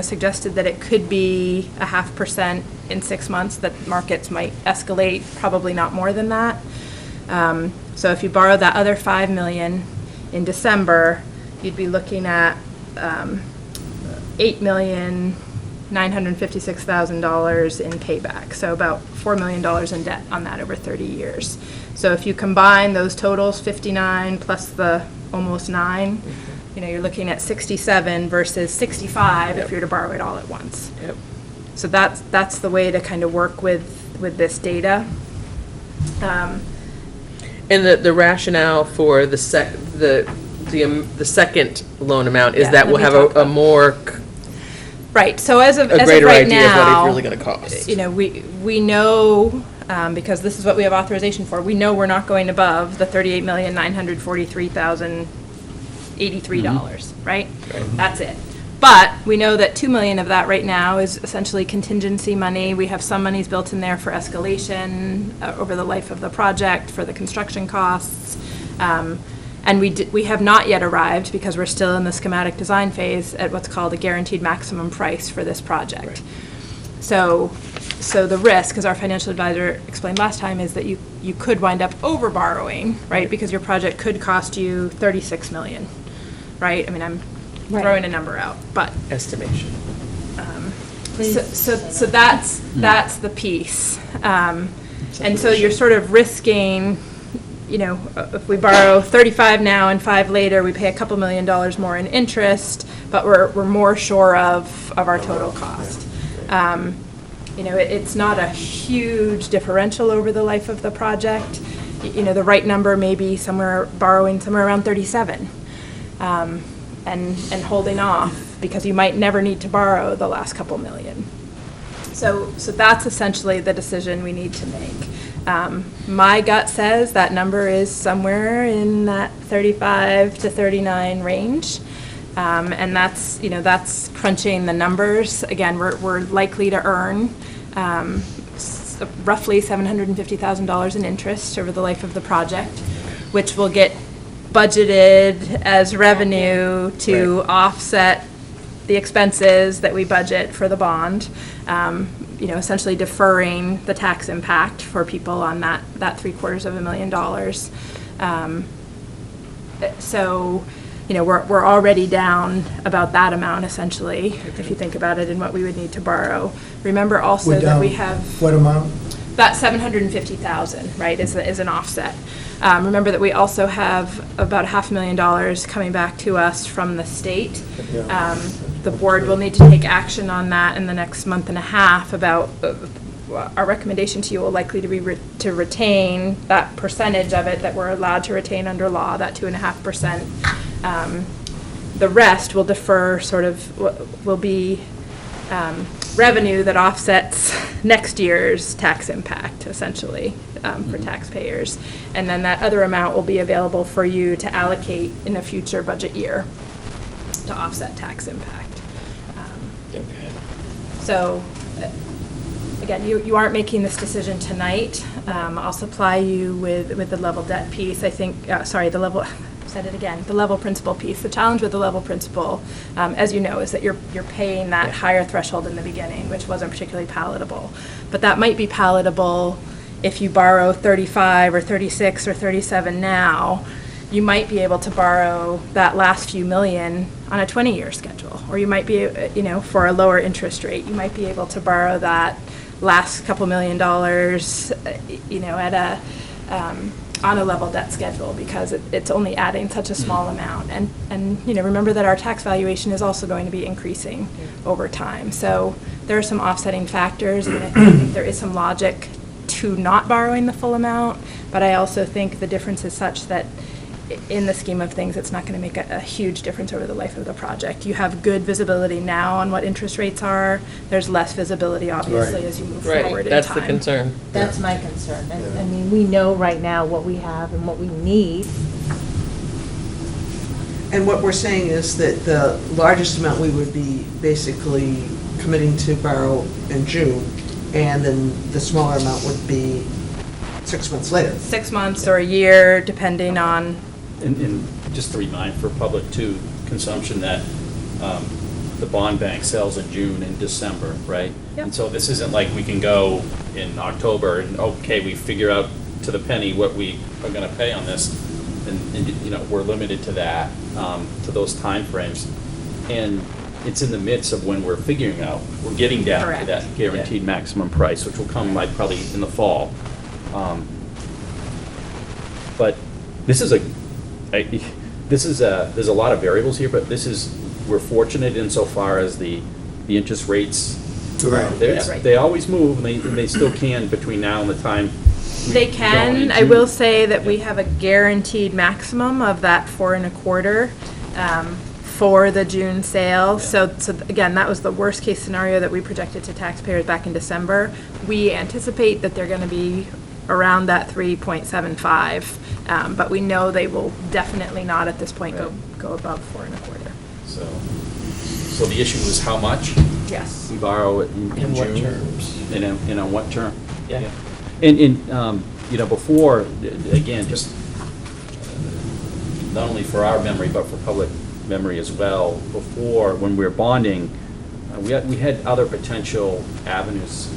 suggested that it could be 0.5% in 6 months, that markets might escalate, probably not more than that. So if you borrow that other $5 million in December, you'd be looking at $8,956,000 in payback. So about $4 million in debt on that over 30 years. So if you combine those totals, 59 plus the almost 9, you're looking at 67 versus 65 if you're to borrow it all at once. Yep. So that's the way to kind of work with this data. And the rationale for the second loan amount is Yeah, that let we'll me have talk a about- more, Right, so as of greater right idea of what now, it's really going to cost. we know, because this is what we have authorization for, we know we're not going above the $38,943,083, right? That's it. But we know that $2 million of that right now is essentially contingency money. We have some monies built in there for escalation over the life of the project, for the construction costs. And we have not yet arrived, because we're still in the schematic design phase, at what's called a guaranteed maximum price for this project. So the risk, as our financial advisor explained last time, is that you could wind up over borrowing, right? Because your project could cost you $36 million, right? I mean, I'm throwing a number out, but Estimation. so that's the piece. And so you're sort of risking, if we borrow 35 now and 5 later, we pay a couple $1 million more in interest, but we're more sure of our total cost. It's not a huge differential over the life of the project. The right number may be borrowing somewhere around 37, and holding off, because you might never need to borrow the last couple million. So that's essentially the decision we need to make. My gut says that number is somewhere in that 35 to 39 range. And that's crunching the numbers. Again, we're likely to earn roughly $750,000 in interest over the life of the project, which will get budgeted as revenue to offset the expenses that we budget for the bond. Essentially deferring the tax impact for people on that $750,000. So, we're already down about that amount, essentially, if you think about it, and what we would need to borrow. Remember also We're that we down have what amount? that $750,000, right, is an offset. Remember that we also have about $500,000 coming back to us from the state. The board will need to take action on that in the next month and a half about our recommendation to you will likely to be to retain that percentage of it that we're allowed to retain under law, that 2.5%. The rest will defer, sort of, will be revenue that offsets next year's tax impact, essentially, for taxpayers. And then that other amount will be available for you to allocate in a future budget year to offset tax impact. So, again, you aren't making this decision tonight. I'll supply you with the level debt piece. I think, the level, said it again, the level principal piece. The challenge with the level principal, as you know, is that you're paying that higher threshold in the beginning, which wasn't particularly palatable. But that might be palatable if you borrow 35 or 36 or 37 now. You might be able to borrow that last few million on a 20-year schedule, or you might be, for a lower interest rate, you might be able to borrow that last couple $1 million, at a on a level debt schedule, because it's only adding such a small amount. And remember that our tax valuation is also going to be increasing over time. So there are some offsetting factors, and I think there is some logic to not borrowing the full amount, but I also think the difference is such that in the scheme of things, it's not going to make a huge difference over the life of the project. You have good visibility now on what interest rates are. There's less visibility, obviously, Right. as you move forward Right, in that's time. the concern. That's my concern. I mean, we know right now what we have and what we need. And what we're saying is that the largest amount we would be basically committing to borrow in June, and then the smaller amount would be 6 months later. 6 months or a year, depending on. And just to remind for public too, consumption that the bond bank sells in June and December, right? Yep. And so this isn't like we can go in October and, okay, we figure out to the penny what we are gonna pay on this. And we're limited to that, to those timeframes. And it's in the midst of when we're figuring out, we're getting down to Correct. that guaranteed maximum price, which will come like probably in the fall. But this is there's a lot of variables here, but we're fortunate insofar as the interest rates. Right. Right. They always move, and they still can between now and the time. They can. I will say that we have a guaranteed maximum of that 4.25 for the June sale. So again, that was the worst case scenario that we projected to taxpayers back in December. We anticipate that they're going to be around that 3.75, but we know they will definitely not at this point go above 4.25. So the issue is how much Yes. we borrow in In what June? terms? In on what term? Yeah. And before, again, just not only for our memory, but for public memory as well, before, when we were bonding, we had other potential avenues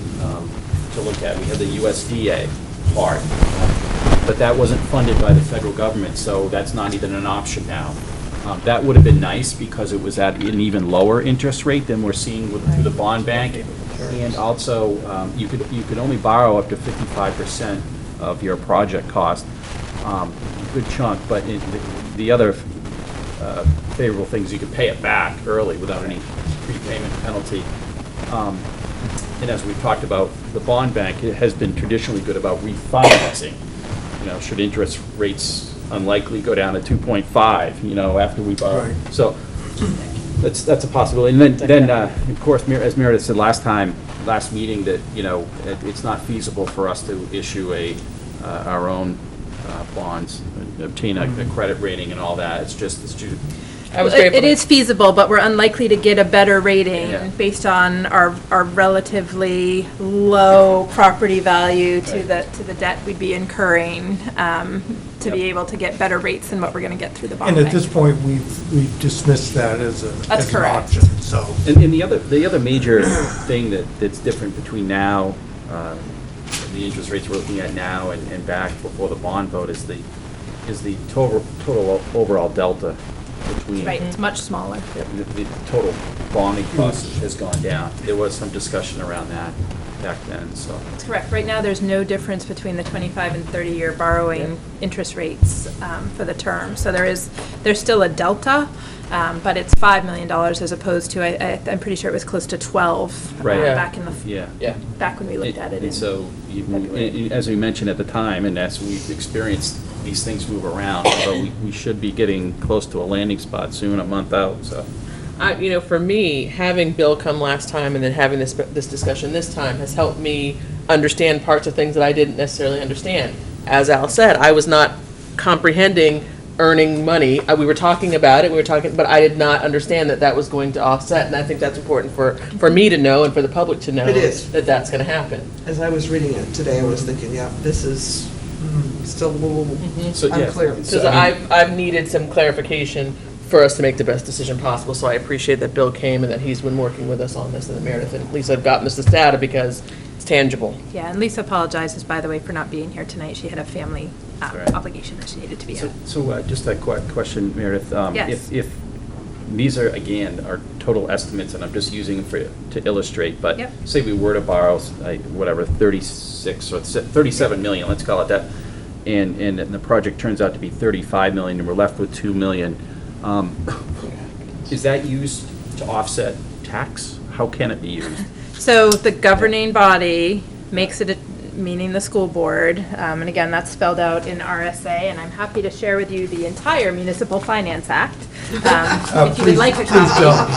to look at. We had the USDA part, but that wasn't funded by the federal government, so that's not even an option now. That would have been nice because it was at an even lower interest rate than we're seeing through the bond bank. And also, you could only borrow up to 55% of your project cost, good chunk, but the other favorable things, you could pay it back early without any prepayment penalty. And as we've talked about, the bond bank has been traditionally good about refinancing. Should interest rates unlikely go down to 2.5, after we borrow. Right. So that's a possibility. And then of course, as Meredith said last meeting, that, it's not feasible for us to issue our own bonds, obtain a credit rating and all that. It's just I was grateful. It is feasible, but we're unlikely to get a better rating Yeah. based on our relatively low property value to the debt we'd be incurring, to be able to get better rates than what we're going to get through the bond And bank. at this point, we've dismissed that as That's an correct. option, so. And the other major thing that's different between now, the interest rates we're looking at now and back before the bond vote is the total overall delta between. Right, it's much smaller. The total bonding cost has gone down. There was some discussion around that. back then, so. That's correct. Right now, there's no difference between the 25 and 30-year borrowing interest rates for the term. So there's still a delta, but it's $5 million as opposed to, I'm pretty sure it was close to 12 Right. Yeah. back in the, Yeah. back when we looked at it. And in so, February. as we mentioned at the time, and as we've experienced, these things move around, although we should be getting close to a landing spot soon, a month out, so. For me, having Bill come last time and then having this discussion this time has helped me understand parts of things that I didn't necessarily understand. As Al said, I was not comprehending earning money. We were talking about it, but I did not understand that was going to offset, and I think that's important for me to know and for the public to know. It is. That that's going to happen. As I was reading it today, I was thinking, yeah, this is still a little So, yeah, unclear. Because So, I mean- I've needed some clarification for us to make the best decision possible, so I appreciate that Bill came and that he's been working with us on this, and that Meredith and Lisa have gotten us this data because it's tangible. Yeah, and Lisa apologizes, by the way, for not being here tonight. She had a family Right. obligation that she needed to be here. So just a question, Meredith. Yes. If these are, again, our total estimates, and I'm just using them to illustrate, but Yep. say we were to borrow, 36 or 37 million, let's call it that, and the project turns out to be 35 million, and we're left with 2 million, is that used to offset tax? How can it be used? So the governing body makes it, meaning the school board, and again, that's spelled out in RSA, and I'm happy to share with you the entire Municipal Finance Act, if you would like a Please copy. don't.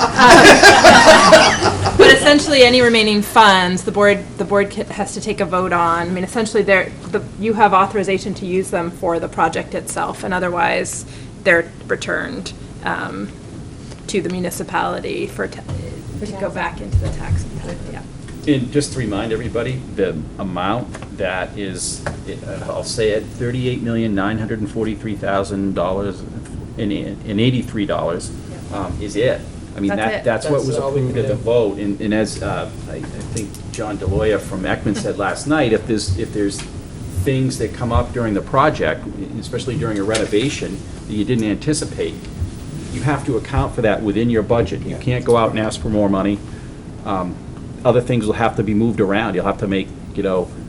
But essentially, any remaining funds, the board has to take a vote on. I mean, essentially, you have authorization to use them for the project itself, and otherwise, they're returned to the municipality to go back into the tax. Yeah. And just to remind everybody, the amount that is, I'll say it, $38,943,000 and $83 is it. I mean, That's it. that's what was That's all we approved can at the do. vote. And as I think John DeLoya from Ekman said last night, if there's things that come up during the project, especially during a renovation, that you didn't anticipate, you have to account for that within your budget. You can't go out and ask for more money. Other things will have to be moved around. You'll have to make,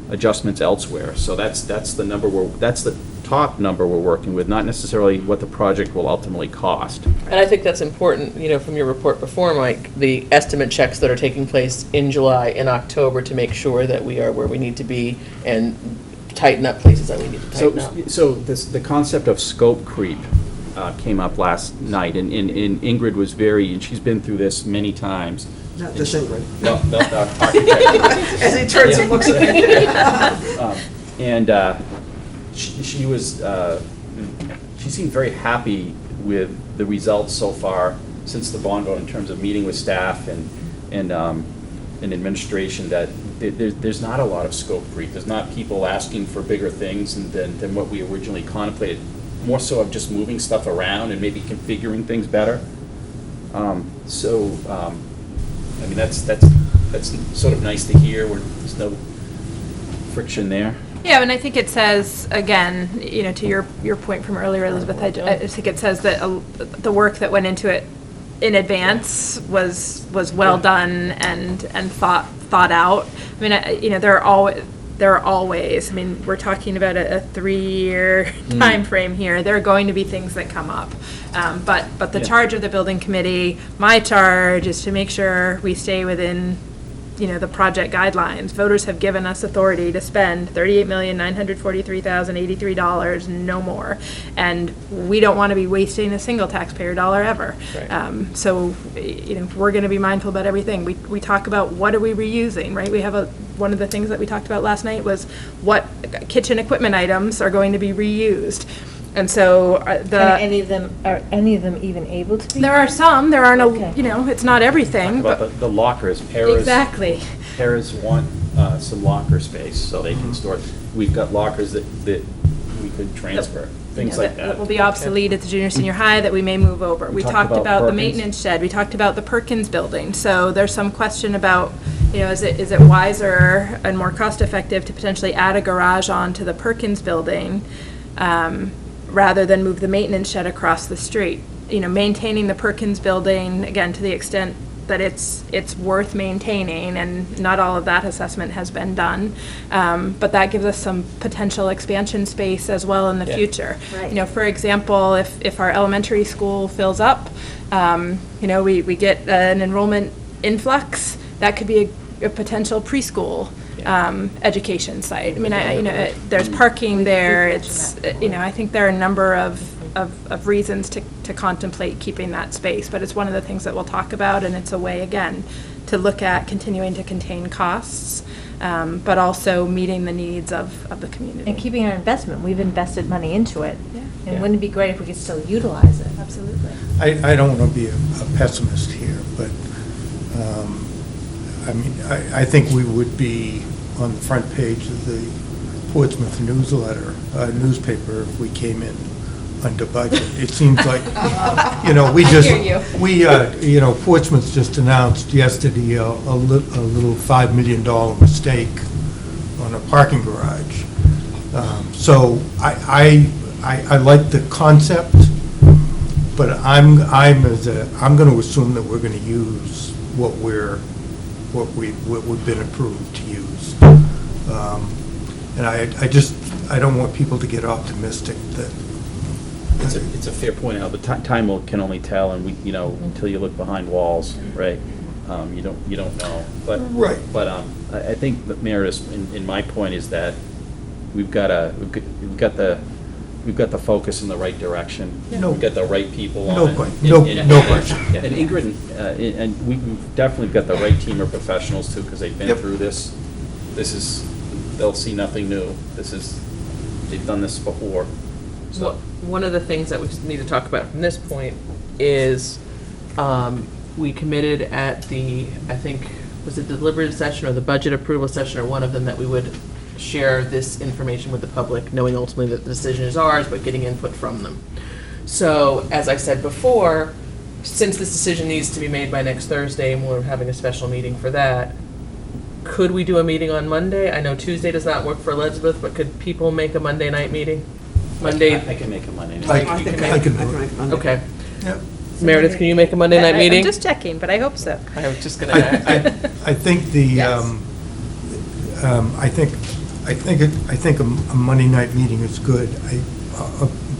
adjustments elsewhere. So that's the number that's the top number we're working with, not necessarily what the project will ultimately cost. And I think that's important, from your report before, Mike, the estimate checks that are taking place in July and October to make sure that we are where we need to be and tighten up places that we need to tighten up. So the concept of scope creep came up last night, and Ingrid was and she's been through this many times. Not this Ingrid. No, architect. As he turns and looks at me. And she was, she seemed very happy with the results so far since the bond vote in terms of meeting with staff and administration, that there's not a lot of scope creep. There's not people asking for bigger things than what we originally contemplated. More so of just moving stuff around and maybe configuring things better. I mean, that's sort of nice to hear, where there's no friction there. Yeah, and I think it says, again, to your point from earlier, Elizabeth, I think it says that the work that went into it in advance was well done and thought out. I mean, there are always, I mean, we're talking about a 3-year time frame here. There are going to be things that come up. But the charge of the building committee, my charge, is to make sure we stay within, the project guidelines. Voters have given us authority to spend $38,943,083, no more. And we don't want to be wasting a single taxpayer dollar ever. Right. So, we're going to be mindful about everything. We talk about what are we reusing, right? We have one of the things that we talked about last night was what kitchen equipment items are going to be reused. And so Are any of them even able to be? there are some, there are no, Okay. it's not everything, Talk but about the lockers. Paras, exactly. Paras want some locker space so they can store. We've got lockers that we could transfer, things like that. That will be obsolete at the junior, senior high that we may move over. We talked about the Perkins. maintenance shed, we talked about the Perkins building. So there's some question about, is it wiser and more cost-effective to potentially add a garage onto the Perkins building rather than move the maintenance shed across the street? Maintaining the Perkins building, again, to the extent that it's worth maintaining, and not all of that assessment has been done. But that gives us some potential expansion space as well in the future. Right. You know, for example, if our elementary school fills up, you know, we get an enrollment influx, that could be a potential preschool education site. I mean, you know, there's parking there. It's, you know, I think there are a number of reasons to contemplate keeping that space, but it's one of the things that we'll talk about, and it's a way, again, to look at continuing to contain costs, but also meeting the needs of the community. And keeping our investment, we've invested money into it. Yeah. And wouldn't it be great if we could still utilize it? Absolutely. I don't want to be a pessimist here, but, I mean, I think we would be on the front page of the Portsmouth newspaper if we came in under budget. It seems like, you know, we just, you know, Portsmouth just announced yesterday a little $5 million mistake on a parking garage. So I like the concept, but I'm going to assume that we're going to use what we've been approved to use. And I don't want people to get optimistic that. It's a fair point, Al, but time can only tell, and we, you know, until you look behind walls, right? You don't know. But Right. But I think that Meredith, in my point, is that we've got the focus in the right direction. No. We've got the right people on No it. question. No question. And Ingrid, and we've definitely got the right team of professionals too, because they've been Yep. through this. They'll see nothing new. They've done this before. So. One of the things that we need to talk about from this point is, we committed at the, I think, was it the deliberative session or the budget approval session, or one of them, that we would share this information with the public, knowing ultimately that the decision is ours, but getting input from them. So, as I said before, since this decision needs to be made by next Thursday, and we're having a special meeting for that, could we do a meeting on Monday? I know Tuesday does not work for Elizabeth, but could people make a Monday night meeting? Monday? I can make a Monday night. I can do it. make it Monday. Okay. Yep. Meredith, can you make a Monday night meeting? I'm just checking, but I hope so. I was just gonna. I think the, Yes. I think a Monday night meeting is good.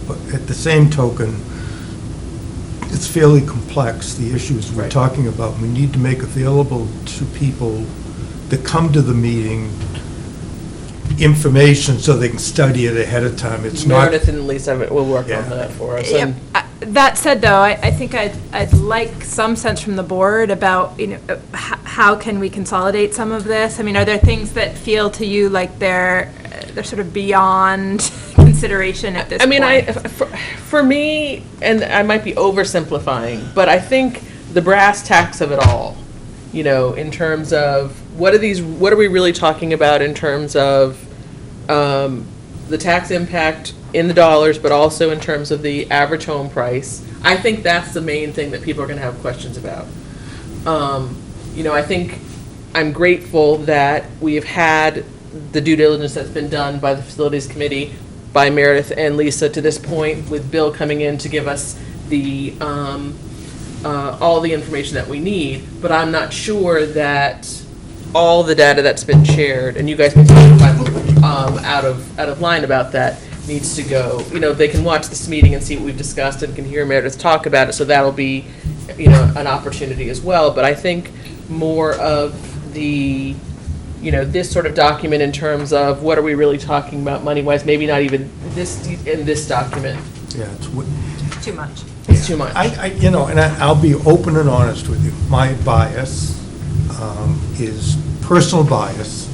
But at the same token, it's fairly complex, the issues we're Right. talking about. We need to make available to people that come to the meeting information so they can study it ahead of time. It's not. Meredith and Lisa will work Yeah. on that for us. Yep. And That said, though, I think I'd like some sense from the board about, you know, how can we consolidate some of this? I mean, are there things that feel to you like they're sort of beyond consideration at this I mean, point? for me, and I might be oversimplifying, but I think the brass tacks of it all, you know, in terms of what are we really talking about in terms of the tax impact in the dollars, but also in terms of the average home price. I think that's the main thing that people are going to have questions about. You know, I think I'm grateful that we have had the due diligence that's been done by the Facilities Committee, by Meredith and Lisa to this point, with Bill coming in to give us the all the information that we need. But I'm not sure that all the data that's been shared, and you guys can tell me if I'm out of line about that, needs to go. You know, they can watch this meeting and see what we've discussed and can hear Meredith talk about it, so that'll be, you know, an opportunity as well. But I think more of the, you know, this sort of document in terms of what are we really talking about money-wise, maybe not even this in this document. Yeah, Too much. It's too much. You know, and I'll be open and honest with you. My bias is, personal bias,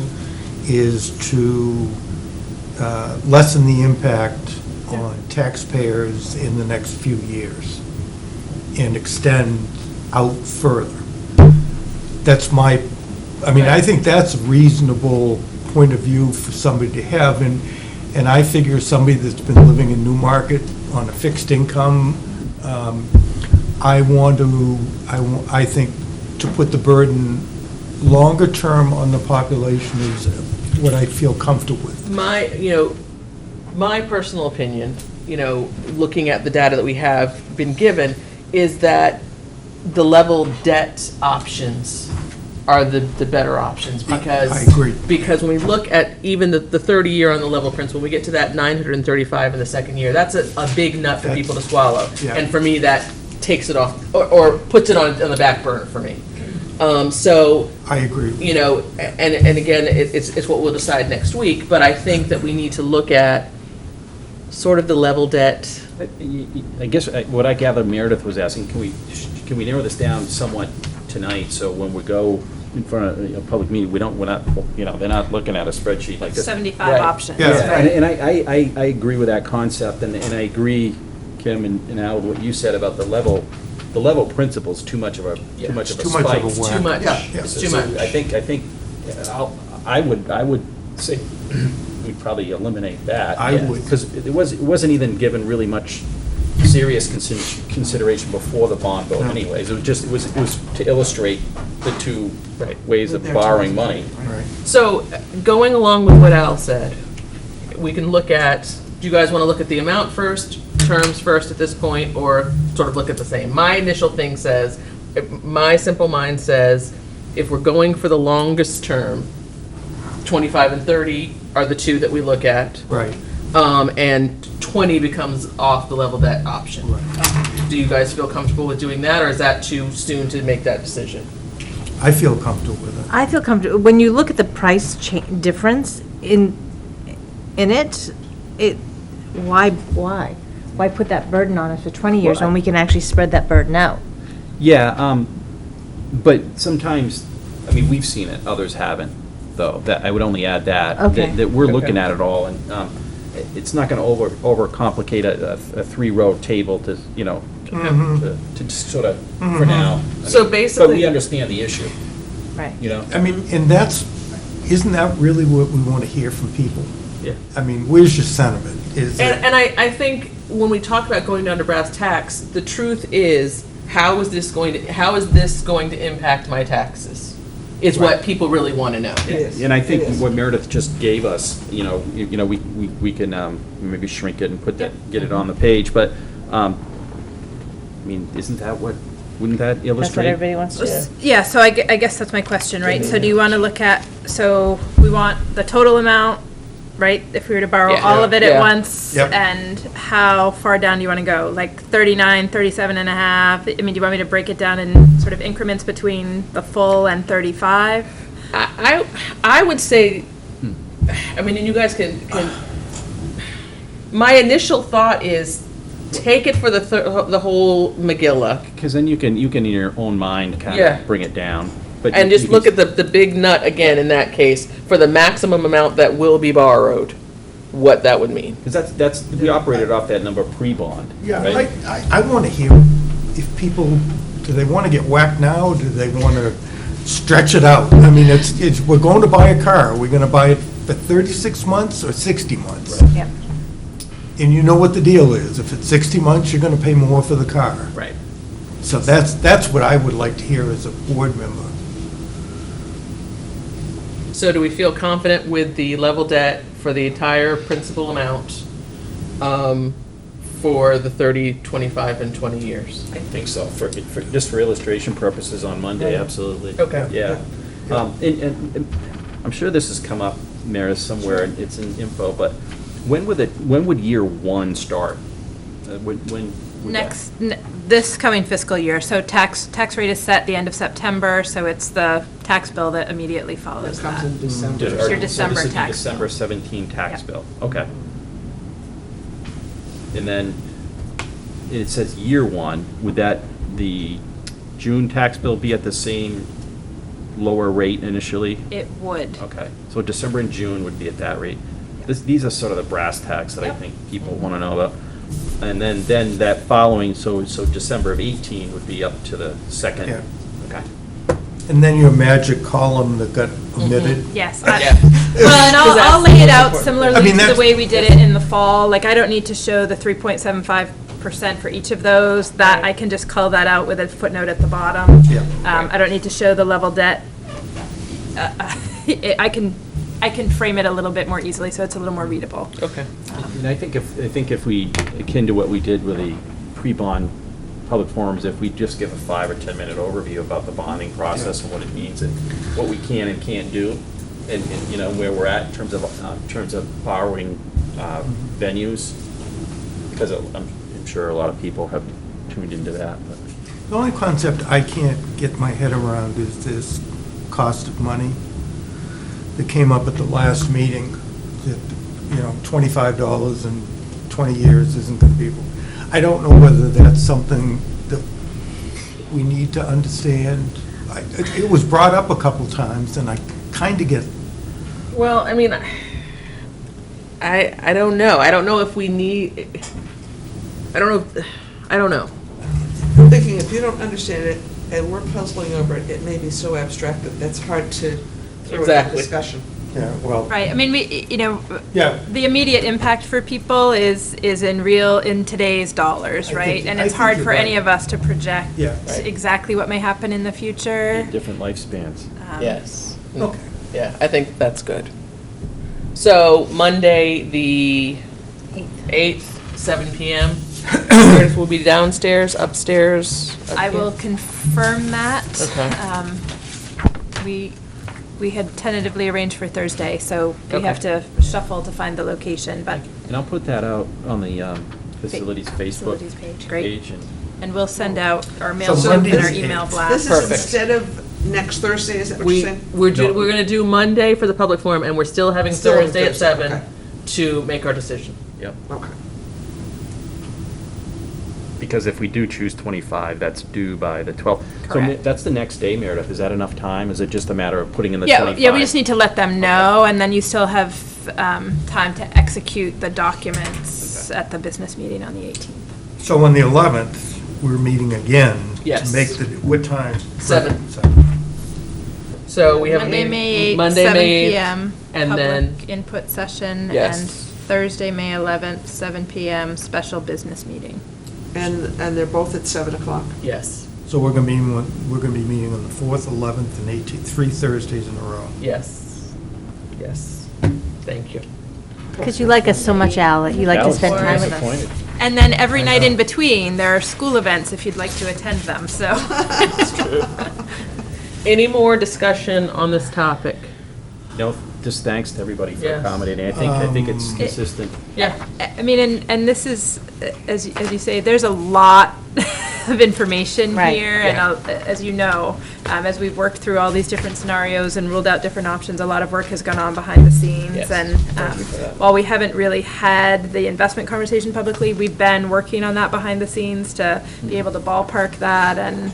is to lessen the impact on taxpayers in the next few years and extend out further. That's my, I mean, I think that's a reasonable point of view for somebody to have, and I figure somebody that's been living in Newmarket on a fixed income, I think to put the burden longer term on the population is what I feel comfortable with. My personal opinion, you know, looking at the data that we have been given, is that the level debt options are the better options, because. I agree. Because when we look at even the 30-year on the level principal, we get to that 935 in the second year, that's a big nut for people to swallow. Yeah. And for me, that takes it off, or puts it on the back burner for me. So, I agree. you know, and again, it's what we'll decide next week, but I think that we need to look at sort of the level debt. I guess what I gather Meredith was asking, can we narrow this down somewhat tonight, so when we go in front of a public meeting, we're not, you know, they're not looking at a spreadsheet like this. 75 Right. options. Yeah. And I agree with that concept, and I agree, Kim and Al, with what you said about the level principle's too much of a Yeah. spike. Too much of a It's whack. too much. Yeah. It's too So much. I think, I would say we'd probably eliminate that. I would. Because it wasn't even given really much serious consideration before the bond vote No. anyways. It was to illustrate the two ways of Their borrowing terms. money. Right. So, going along with what Al said, we can look at, do you guys want to look at the amount first, terms first at this point, or sort of look at the same? My initial thing says, my simple mind says, if we're going for the longest term, 25 and 30 are the two that we look at, Right. and 20 becomes off the level debt option. Do you guys feel comfortable with doing that, or is that too soon to make that decision? I feel comfortable with it. I feel comfortable, when you look at the price difference in it, why put that burden on us for 20 years Well, when we can actually spread that burden out? Yeah, but sometimes, I mean, we've seen it, others haven't, though. That, I would only add that. Okay. That we're looking at it all, and it's not gonna overcomplicate a three-row table to, you know, to just sort of, for now. I So mean, basically- But we understand the issue, Right. you know? I mean, and isn't that really what we want to hear from people? Yeah. I mean, where's your sentiment? Is it- And I think when we talk about going down to brass tacks, the truth is, how is this going to impact my taxes? Is what people really want to know. It is. And I think It is. what Meredith just gave us, we can maybe shrink it and get it on the page, but, I mean, wouldn't that illustrate? That's what everybody wants to do. Yeah, so I guess that's my question, right? So do you want to look at, so we want the total amount, right? If we were to borrow Yeah. all of it at Yeah. once, Yep. and how far down do you want to go? Like 39, 37 and a half? I mean, do you want me to break it down in sort of increments between the full and 35? I would say, I mean, and you guys can, my initial thought is, take it for the whole Megillah, Because then you can in your own mind kind Yeah. of bring it down. But and you just can look at the big nut again in that case, for the maximum amount that will be borrowed, what that would mean. Because we operated off that number pre-bond. Yeah, right? I want to hear if people, do they want to get whacked now, or do they want to stretch it out? I mean, we're going to buy a car, are we going to buy it for 36 months or 60 months? Yeah. And you know what the deal is, if it's 60 months, you're going to pay more for the car. Right. So that's what I would like to hear as a board member. So do we feel confident with the level debt for the entire principal amount, for the 30, 25, and 20 years? I think so, just for illustration purposes on Monday, absolutely. Okay. Yeah. And I'm sure this has come up, Maris, somewhere, and it's in info, but when would year one start? When would that- This coming fiscal year, so tax rate is set the end of September, so it's the tax bill that immediately follows It comes that. in December. Your So December this would be tax December bill. 17 tax Yep. bill, okay. And then it says year one, would the June tax bill be at the same lower rate initially? It would. Okay, so December and June would be at that rate. These are sort of the brass tacks that I think people want to know about. And then that following, so December of 18 would be up to the second. Yeah. Okay. And then your magic column that got omitted. Yes. Yeah. Well, and I'll lay it out similarly I mean, to the that's- way we did it in the fall. Like, I don't need to show the 3.75% for each of those. That, I can just call that out with a footnote at the bottom. Yeah. I don't need to show the level debt. I can frame it a little bit more easily, so it's a little more readable. Okay. And I think if we, akin to what we did with the pre-bond public forums, if we just give a 5 or 10 minute overview about the bonding process and what it means and what we can and can't do, and you know, where we're at in terms of borrowing venues, because I'm sure a lot of people have tuned into that. But. The only concept I can't get my head around is this cost of money that came up at the last meeting, that, you know, $25 in 20 years isn't going to be. I don't know whether that's something that we need to understand. It was brought up a couple times, and I kind of get. Well, I mean, I don't know. I don't know if we need, I don't know. I'm thinking if you don't understand it and we're puzzling over it, it may be so abstract that that's hard to throw into Exactly. discussion. Yeah, well. Right, I mean, Yeah. the immediate impact for people is in today's dollars, I right? think- And I it's think hard you're for any right. of us to project Yeah. Right. exactly what may happen in the future. Different lifespans. Yes. Okay. Yeah, I think that's good. So Monday, the 8th, 7 PM. Meredith will be downstairs, upstairs. I will confirm that. Okay. We had tentatively arranged for Thursday, so we Okay. have to shuffle to find the location, but And I'll put that out on the facilities Facebook facilities page, great. page. And we'll send out our mail So and our Monday's email 8th. blast. This is Perfect. instead of next Thursday, is that what you're saying? We're No. gonna do Monday for the public forum, and we're still having Still on Thursday at Thursday, 7 okay. to make our decision. Yep. Okay. Because if we do choose 25, that's due by the 12th. So Correct. that's the next day, Meredith. Is that enough time? Is it just a matter of putting in the Yeah, 25? yeah, we just need to let them know, and then you still have time to execute the documents at the business meeting on the 18th. So on the 11th, we're meeting again. Yes. To make the, what time? 7. 7. So we have a Monday, meeting. May 8th, Monday, 7 May 8th, PM. and then- Public input session. Yes. And Thursday, May 11th, 7 PM, special business meeting. And they're both at 7 o'clock. Yes, So we're gonna be meeting on the 4th, 11th, and 18th, 3 Thursdays in a row. yes, yes. Thank you. Because you like us so much, Al, that you like to Alice spend is time with us. disappointed. And then every I night know. in between, there are school events if you'd like to attend them, so. Any more discussion on this topic? No, just thanks to everybody for Yes. accommodating. I think it's consistent. Yeah. I mean, and this is, as you say, there's a lot of information Right. here, and as you know, as we've worked through all these different scenarios and ruled out different options, a lot of work has gone on behind the scenes. Yes. And Thank you for that. while we haven't really had the investment conversation publicly, we've been working on that behind the scenes to be able to ballpark that, and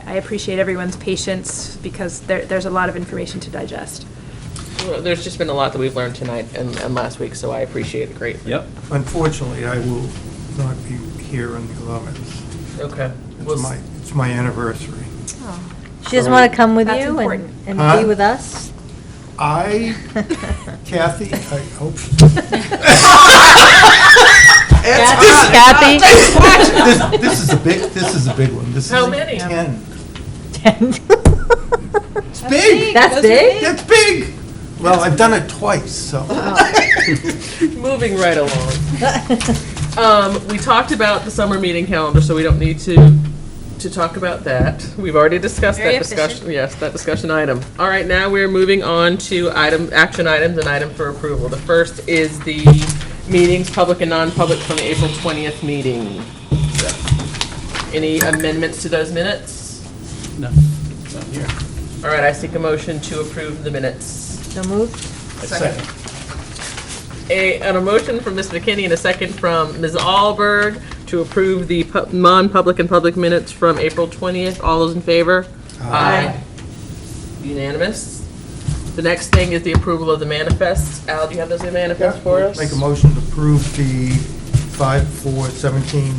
I appreciate everyone's patience because there's a lot of information to digest. Well, there's just been a lot that we've learned tonight and last week, so I appreciate it greatly. Yep. Unfortunately, I will not be here on the 11th. Okay. It's my anniversary. She doesn't want to come with That's you important. and Huh? be with us? Kathy, I hope. Kathy? This is a big one. This is How a many? 10. It's big. That's big? That's big. Well, I've done it twice, so. Moving right along. We talked about the summer meeting calendar, so we don't need to talk about that. We've already discussed Very that discussion. Yes, that discussion item. All right, now we're moving on to action items and item for approval. The first is the meetings, public and non-public, from the April 20th meeting. Any amendments to those minutes? No, it's not here. All right, I seek a motion to approve the minutes. So moved? Second. A motion from Ms. McKinney and a second from Ms. Alberg to approve the non-public and public minutes from April 20th. All those in favor? Aye. Unanimous. The next thing is the approval of the manifests. Al, do you have those manifests for us? Make a motion to approve the 5/4/17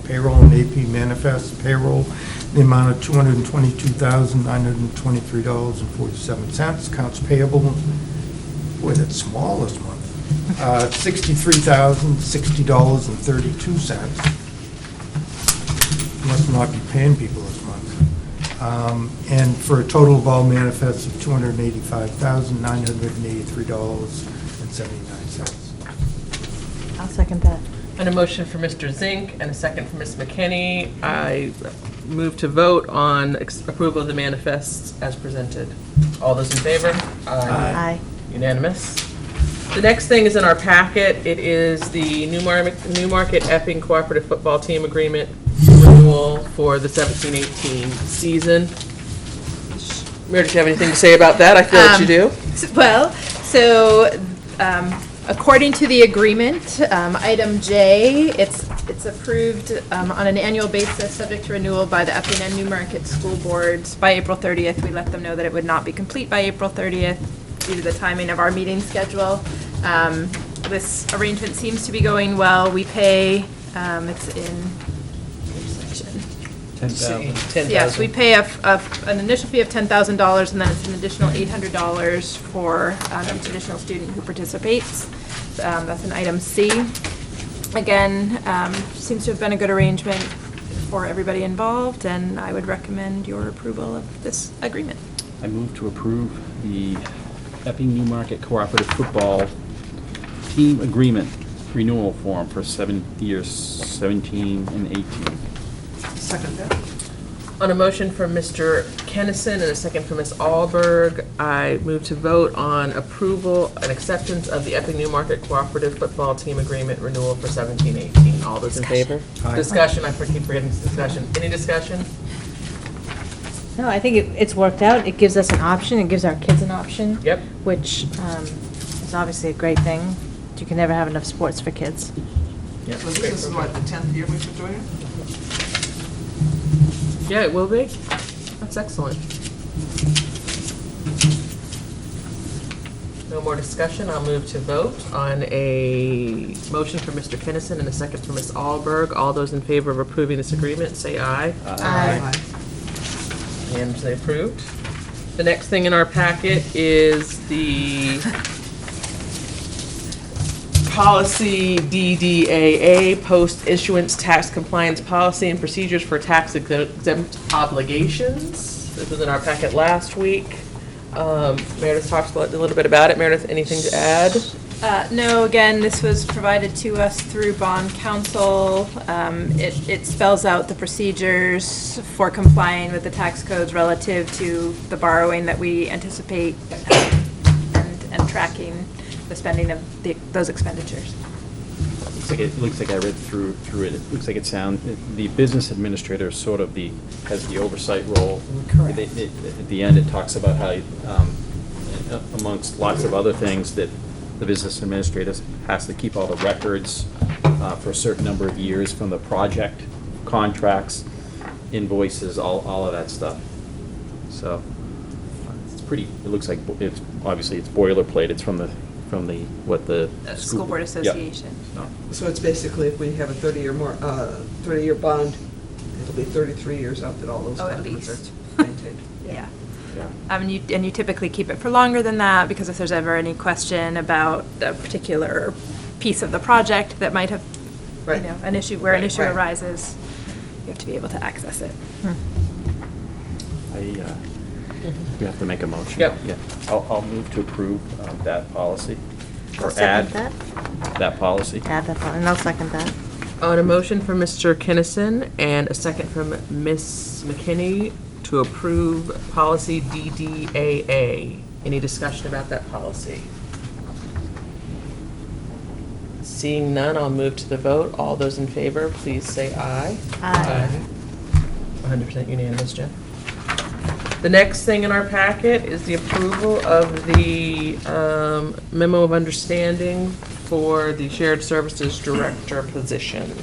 payroll and AP manifest. Payroll, the amount of $222,923.47. Accounts payable, boy, that's small this month. $63,060.32. Must not be paying people this month. And for a total of all manifests of $285,983.79. I'll second that. And a motion for Mr. Zink and a second for Ms. McKinney. I move to vote on approval of the manifests as presented. All those in favor? Aye. Unanimous. The next thing is in our packet. It is the Newmarket Epping Cooperative Football Team Agreement renewal for the 17-18 season. Meredith, do you have anything to say about that? I feel that you do. Well, so according to the agreement, item J, it's approved on an annual basis, subject to renewal by the Epping and Newmarket school boards by April 30th. We let them know that it would not be complete by April 30th due to the timing of our meeting schedule. This arrangement seems to be going well. We pay, it's in which section? 10,000. Yes, we pay an initial fee of $10,000, and then it's an additional $800 for each additional student who participates. That's an item C. Again, seems to have been a good arrangement for everybody involved, and I would recommend your approval of this agreement. I move to approve the Epping Newmarket Cooperative Football Team Agreement renewal form for years 17 and 18. Second that. On a motion from Mr. Kennison and a second from Ms. Alberg, I move to vote on approval and acceptance of the Epping Newmarket Cooperative Football Team Agreement renewal for 17-18. All those in favor? Aye. Discussion, I keep forgetting discussion. Any discussion? No, I think it's worked out. It gives us an option. It gives our kids an option. Yep. Which is obviously a great thing. You can never have enough sports for kids. Yep. So this is what, the 10th year we've been doing it? Yeah, it will be. That's excellent. No more discussion. I'll move to vote on a motion for Mr. Kennison and a second for Ms. Alberg. All those in favor of approving this agreement, say aye. Aye. Unanimously approved. The next thing in our packet is the policy DDAA, post-issuance tax compliance policy and procedures for tax exempt obligations. This was in our packet last week. Meredith talked a little bit about it. Meredith, anything to add? No, again, this was provided to us through bond counsel. It spells out the procedures for complying with the tax codes relative to the borrowing that we anticipate and tracking the spending of those expenditures. Looks like I read through it. It looks like the business administrator sort of has the oversight role. Correct. At the end, it talks about how, amongst lots of other things, that the business administrator has to keep all the records for a certain number of years from the project, contracts, invoices, all of that stuff. So it looks like obviously it's boilerplate. It's from the School Board Association. Yeah. So it's basically if we have a 30-year bond, it'll be 33 years out that all those At documents least. are maintained. Yeah. Yeah. And you typically keep it for longer than that, because if there's ever any question about a particular piece of the project that might have, Right. an issue, where an Right, issue right. arises, you have to be able to access it. We have to make a motion. Yep. Yeah. I'll move to approve that policy, I'll or second add that. that policy. Add that, and I'll second that. On a motion from Mr. Kennison and a second from Ms. McKinney to approve policy DDAA. Any discussion about that policy? Seeing none, I'll move to the vote. All those in favor, please say aye. Aye. 100% unanimous, Jen. The next thing in our packet is the approval of the memo of understanding for the Shared Services Director position.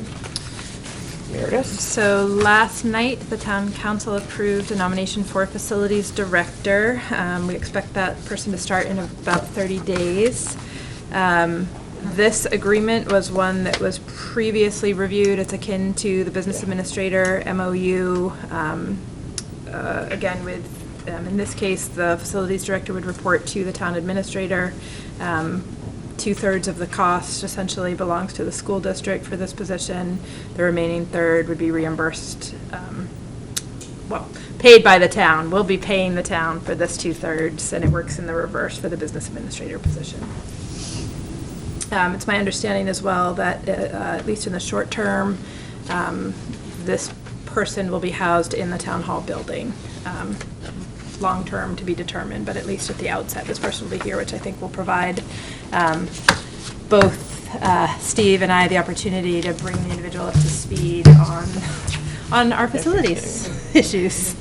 Meredith? So last night, the town council approved a nomination for facilities director. We expect that person to start in about 30 days. This agreement was one that was previously reviewed. It's akin to the business administrator MOU. Again, in this case, the facilities director would report to the town administrator. 2/3 of the cost essentially belongs to the school district for this position. The remaining third would be reimbursed, paid by the town. We'll be paying the town for this 2/3, and it works in the reverse for the business administrator position. It's my understanding as well that, at least in the short term, this person will be housed in the town hall building. Long term to be determined, but at least at the outset, this person will be here, which I think will provide both Steve and I the opportunity to bring the individual up to speed on our facilities issues.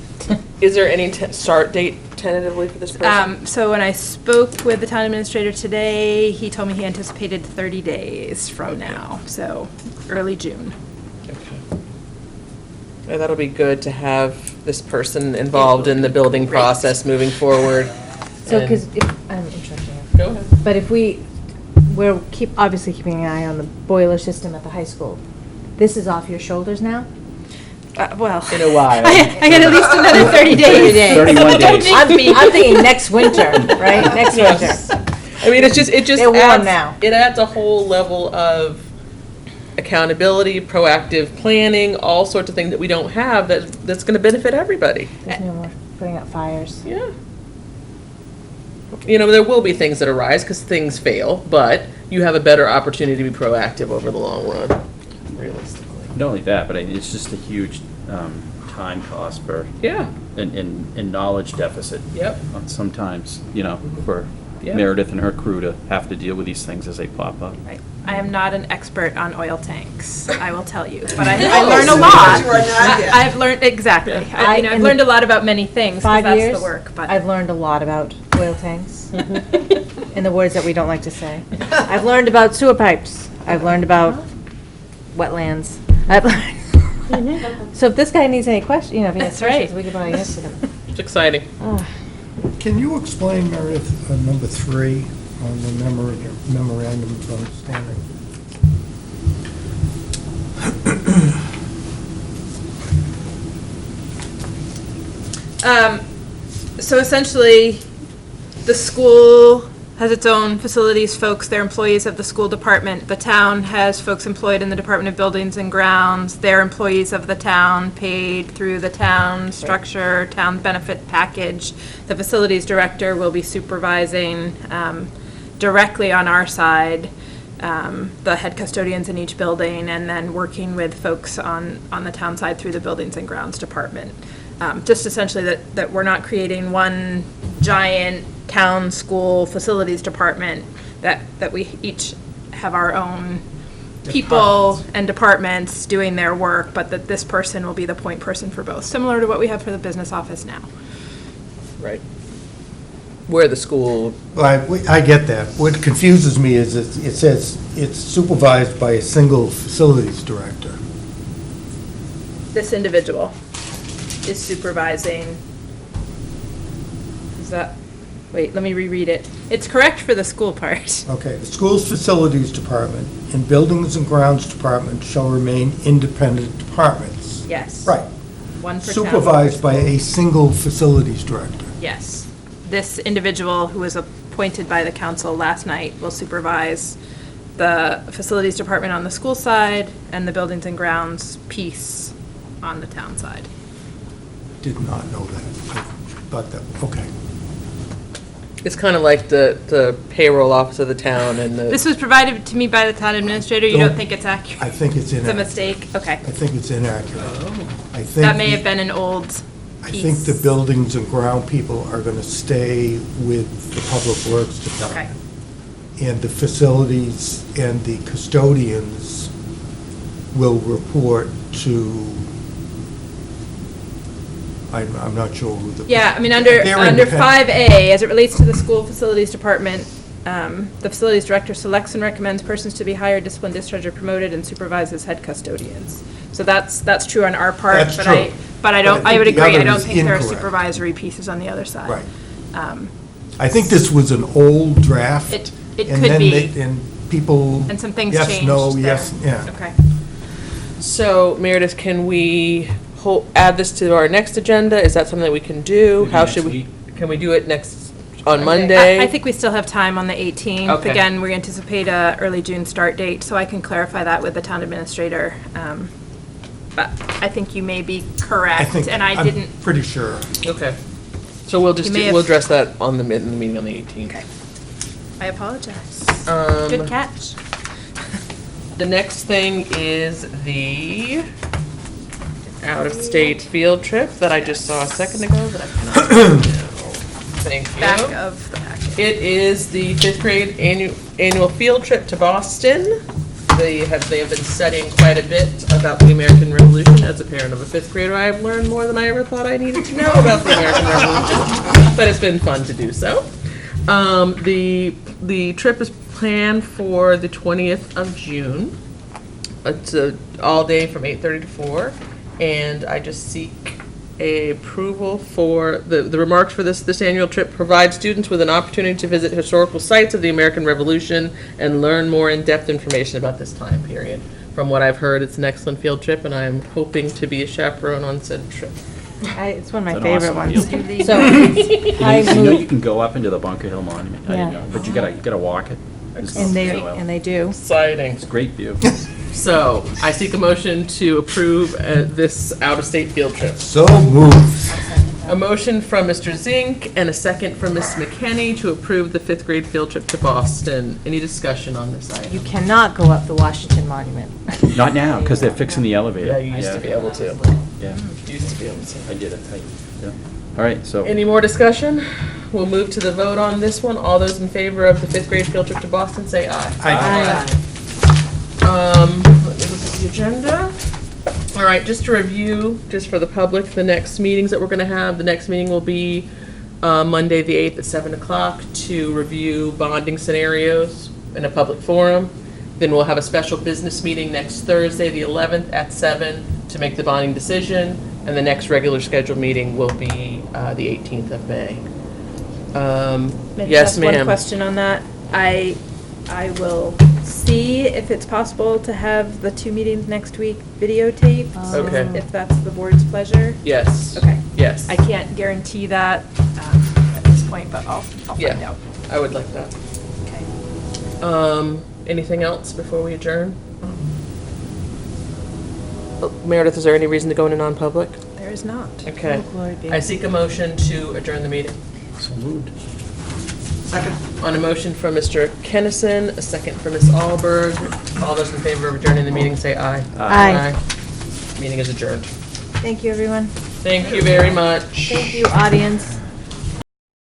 Is there any start date tentatively for this person? So when I spoke with the town administrator today, he told me he anticipated 30 days from now, so early June. Okay. Yeah, that'll be good to have this person involved in the building process moving forward. So, And- because, I'm interrupting you. Go ahead. But if we're obviously keeping an eye on the boiler system at the high school. This is off your shoulders now? Well. In a while. I got at least another 30 days. 31 days. I'm thinking next winter, right? Next Yes. winter. I mean, it just They're warm adds, now. it adds a whole level of accountability, proactive planning, all sorts of things that we don't have that's going to benefit everybody. There's no more putting out fires. Yeah. You know, there will be things that arise because things fail, but you have a better opportunity to be proactive over the long run, realistically. Not only that, but it's just a huge time cost for, Yeah. and knowledge deficit. Yep. Sometimes, for Yeah. Meredith and her crew to have to deal with these things as they pop up. Right. I am not an expert on oil tanks, I will tell you, but I learn a lot. You are not yet. I've learned, exactly. I've in learned a lot about many things, because 5 that's years, the work, but. I've learned a lot about oil tanks, in the words that we don't like to say. I've learned about sewer pipes. I've learned about wetlands. I've learned. So if this guy needs any questions, if he has That's right. questions, we can probably answer them. It's exciting. Can you explain, Meredith, number 3 on the memorandum of understanding? So essentially, the school has its own facilities folks, they're employees of the school department. The town has folks employed in the Department of Buildings and Grounds. They're employees of the town, paid through the town structure, town benefit package. The facilities director will be supervising directly on our side, the head custodians in each building, and then working with folks on the town side through the Buildings and Grounds department. Just essentially that we're not creating one giant town school facilities department, that we each have our own people and departments doing their work, but that this person will be the point person for both, similar to what we have for the business office now. Right. Where the school, Well, I get that. What confuses me is it says it's supervised by a single facilities director. This individual is supervising, is that, wait, let me reread it. It's correct for the school part. Okay, the school's facilities department and buildings and grounds department shall remain independent departments. Yes. Right. One for town. Supervised by a single facilities director. Yes. This individual, who was appointed by the council last night, will supervise the facilities department on the school side and the buildings and grounds piece on the town side. Did not know that. I thought that, okay. it's kind of like the payroll office of the town and the. This was provided to me by the town administrator. You don't think it's accurate? I think it's It's a inaccurate. mistake? Okay. I think it's inaccurate. I think That may have been an old I piece. think the buildings and ground people are going to stay with the Public Works Okay. Department. And the facilities and the custodians will report to, I'm not sure who the. Yeah, I mean, They're under independent. 5A, as it relates to the school facilities department, the facilities director selects and recommends persons to be hired, disciplined, discharged, or promoted, and supervises head custodians. So that's true on our part, That's but true. I would think the agree, I other don't is think there are incorrect. supervisory pieces on the other side. Right. I think this was an old draft. It and could then be. And people. And some things Yes, changed no, there. yes, yeah. Okay. So Meredith, can we add this to our next agenda? Is that something that we can do? Maybe How next should we, week. can we do it on Monday? I think we still have time on the 18th. Okay. Again, we anticipate a early June start date, so I can clarify that with the town administrator. But I think you may be correct, and I didn't. I'm pretty sure. Okay. So we'll You may have- we'll address that in the meeting on the 18th. Okay. I apologize. Um, Good catch. The next thing is the out-of-state field trip that I just saw a second ago that I cannot see now. Thank you. Back of the packet. It is the fifth grade annual field trip to Boston. They have been studying quite a bit about the American Revolution. As a parent of a fifth grader, I have learned more than I ever thought I needed to know about the American Revolution, but it's been fun to do so. The trip is planned for the 20th of June. It's all day from 8:30 to 4, and I just seek a approval for the remarks for this annual trip. Provide students with an opportunity to visit historical sites of the American Revolution and learn more in-depth information about this time period. From what I've heard, it's an excellent field trip, and I'm hoping to be a chaperone on said trip. It's one of my It's an favorite awesome ones. So it's- I You know you move, can go up into the Bunker Hill Monument, I didn't Yeah. know, but you gotta walk it. It's and they, so well. and they do. Exciting. It's a great view. So, I seek a motion to approve this out-of-state field trip. So moved. A motion from Mr. Zink and a second from Ms. McKenney to approve the fifth grade field trip to Boston. Any discussion on this You item? cannot go up the Washington Monument. Not now, because they're fixing the elevator. Yeah, you used to be able to. Yeah, Used to be able to. I did it, yeah. All right, so. Any more discussion? We'll move to the vote on this one. All those in favor of the fifth grade field trip to Boston, say aye. Aye. Let me look at the agenda. All right, just to review, just for the public, the next meetings that we're going to have. The next meeting will be Monday, the 8th at 7 o'clock to review bonding scenarios in a public forum. Then we'll have a special business meeting next Thursday, the 11th at 7 to make the bonding decision. And the next regular scheduled meeting will be the 18th of May. May I just Yes, ask one ma'am. question on that? I will see if it's possible to have the two meetings next week videotaped. Okay. If that's the board's pleasure. Yes. Okay. Yes. I can't guarantee that at this point, but I'll find Yeah, out. I would like that. Okay. Anything else before we adjourn? Oh, Meredith, is there any reason to go into non-public? There is not. Okay. Oh, glory be. I seek a motion to adjourn the meeting. So moved. Second. On a motion from Mr. Kennison, a second from Ms. Alberg. All those in favor of adjourning the meeting, say aye. Aye. Meeting is adjourned. Thank you, everyone. Thank you very much. Thank you, audience.